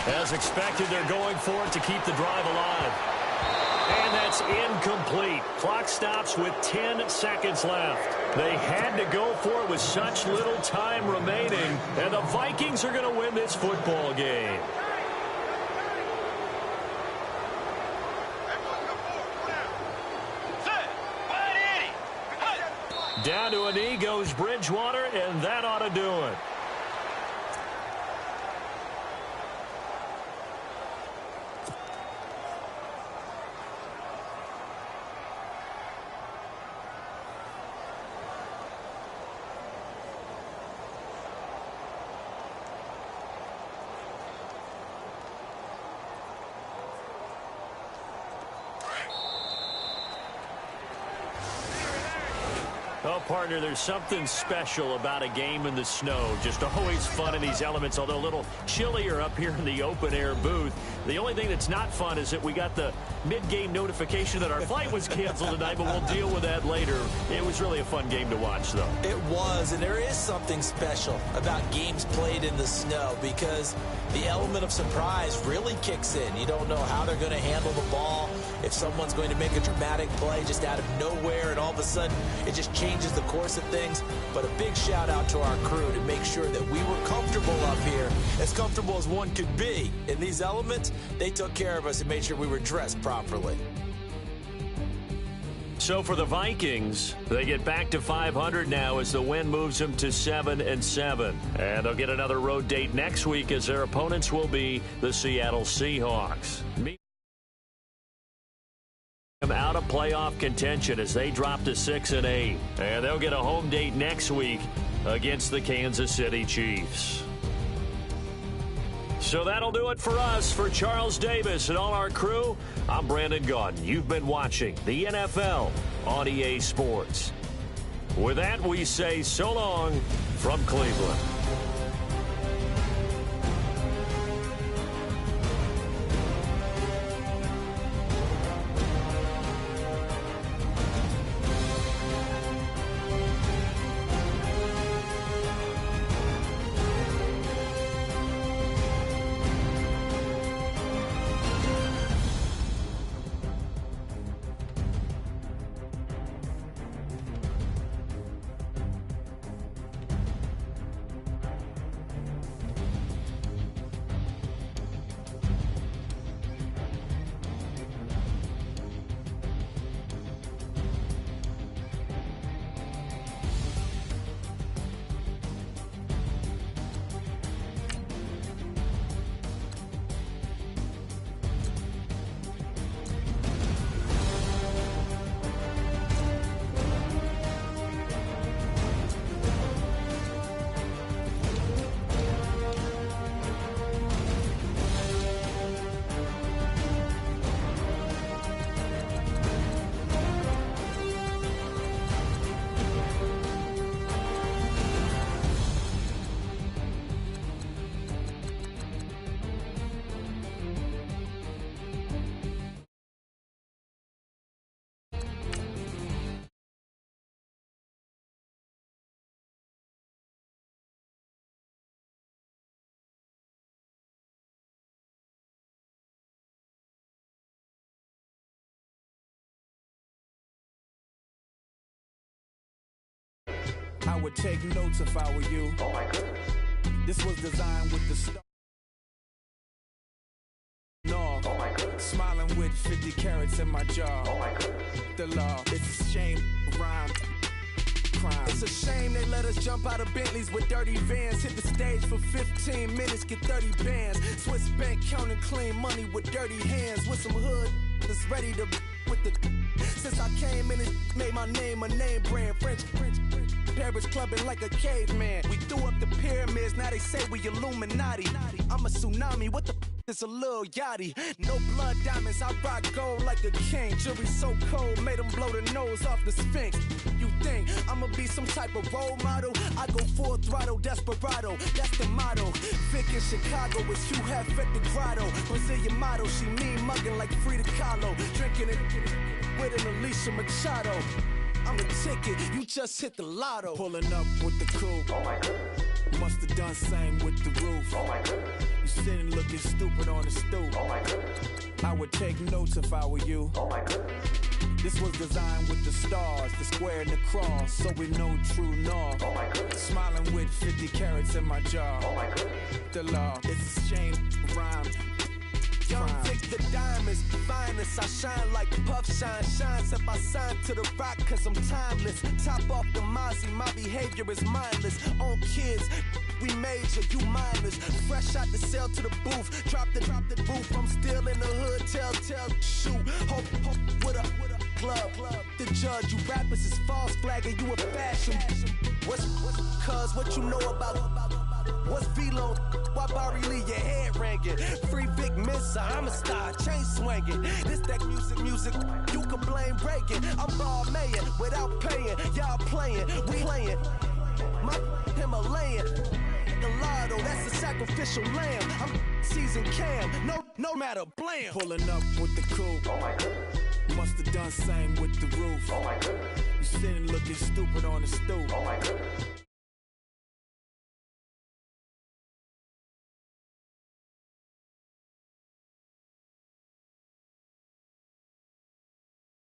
As expected, they're going for it to keep the drive alive. And that's incomplete. Clock stops with 10 seconds left. They had to go for it with such little time remaining. And the Vikings are going to win this football game. Down to a knee goes Bridgewater, and that ought to do it. Oh, partner, there's something special about a game in the snow. Just always fun in these elements, although a little chillier up here in the open-air booth. The only thing that's not fun is that we got the mid-game notification that our flight was canceled tonight, but we'll deal with that later. It was really a fun game to watch, though. It was, and there is something special about games played in the snow because the element of surprise really kicks in. You don't know how they're going to handle the ball, if someone's going to make a dramatic play just out of nowhere, and all of a sudden it just changes the course of things. But a big shout out to our crew to make sure that we were comfortable up here, as comfortable as one could be. In these elements, they took care of us and made sure we were dressed properly. So for the Vikings, they get back to 500 now as the win moves them to 7-7. And they'll get another road date next week as their opponents will be the Seattle Seahawks. Out of playoff contention as they drop to 6-8. And they'll get a home date next week against the Kansas City Chiefs. So that'll do it for us. For Charles Davis and all our crew, I'm Brandon Gaudin. You've been watching the NFL on EA Sports. With that, we say so long from Cleveland. would take notes if I were you. Oh my goodness. This was designed with the star. No. Oh my goodness. Smiling with 50 carats in my jaw. Oh my goodness. The law. It's a shame. Rhyme. Crime. It's a shame they let us jump out of Bentleys with dirty vans. Hit the stage for 15 minutes, get 30 bands. Swiss bank counting clean money with dirty hands. With some hood that's ready to with the. Since I came in, it made my name a name brand. French. Paris clubbing like a caveman. We threw up the pyramids, now they say we Illuminati. I'm a tsunami, what the is a little yachty. No blood diamonds, I rock gold like a king. Jury so cold, made them blow the nose off the Sphinx. You think I'ma be some type of role model? I go full throttle, desperado, that's the motto. Vic in Chicago is Hugh Hef at the grotto. Brazilian model, she mean mugging like Frida Kahlo. Drinking it with an Alicia Machado. I'm the ticket, you just hit the lotto. Pulling up with the coupe. Oh my goodness. Must have done same with the roof. Oh my goodness. You sitting looking stupid on the stoop. Oh my goodness. I would take notes if I were you. Oh my goodness. This was designed with the stars, the square and the cross, so we know true north. Oh my goodness. Smiling with 50 carats in my jaw. Oh my goodness. The law, it's a shame, rhyme. Young Vic the diamonds, finest. I shine like puff shine. Shines if I sign to the rock, cause I'm timeless. Top off the Mozzie, my behavior is mindless. On kids, we major, you minors. Fresh out the cell to the booth. Drop the roof, I'm still in the hood. Tell, shoot. Hope with a club. The judge, you rappers is false flagging, you a fashion. What's cuz, what you know about? What's V-Lo? Why Barry Lee, your head ringing? Free Vic Mensa, I'm a star, chain swinging. This that music, you can blame Reagan. I'm ball mayor without paying. Y'all playing, we playing. My Himalayan. The lotto, that's a sacrificial lamb. I'm season cam, no matter, blam. Pulling up with the coupe. Oh my goodness. Must have done same with the roof. Oh my goodness. You sitting looking stupid on the stoop. Oh my goodness.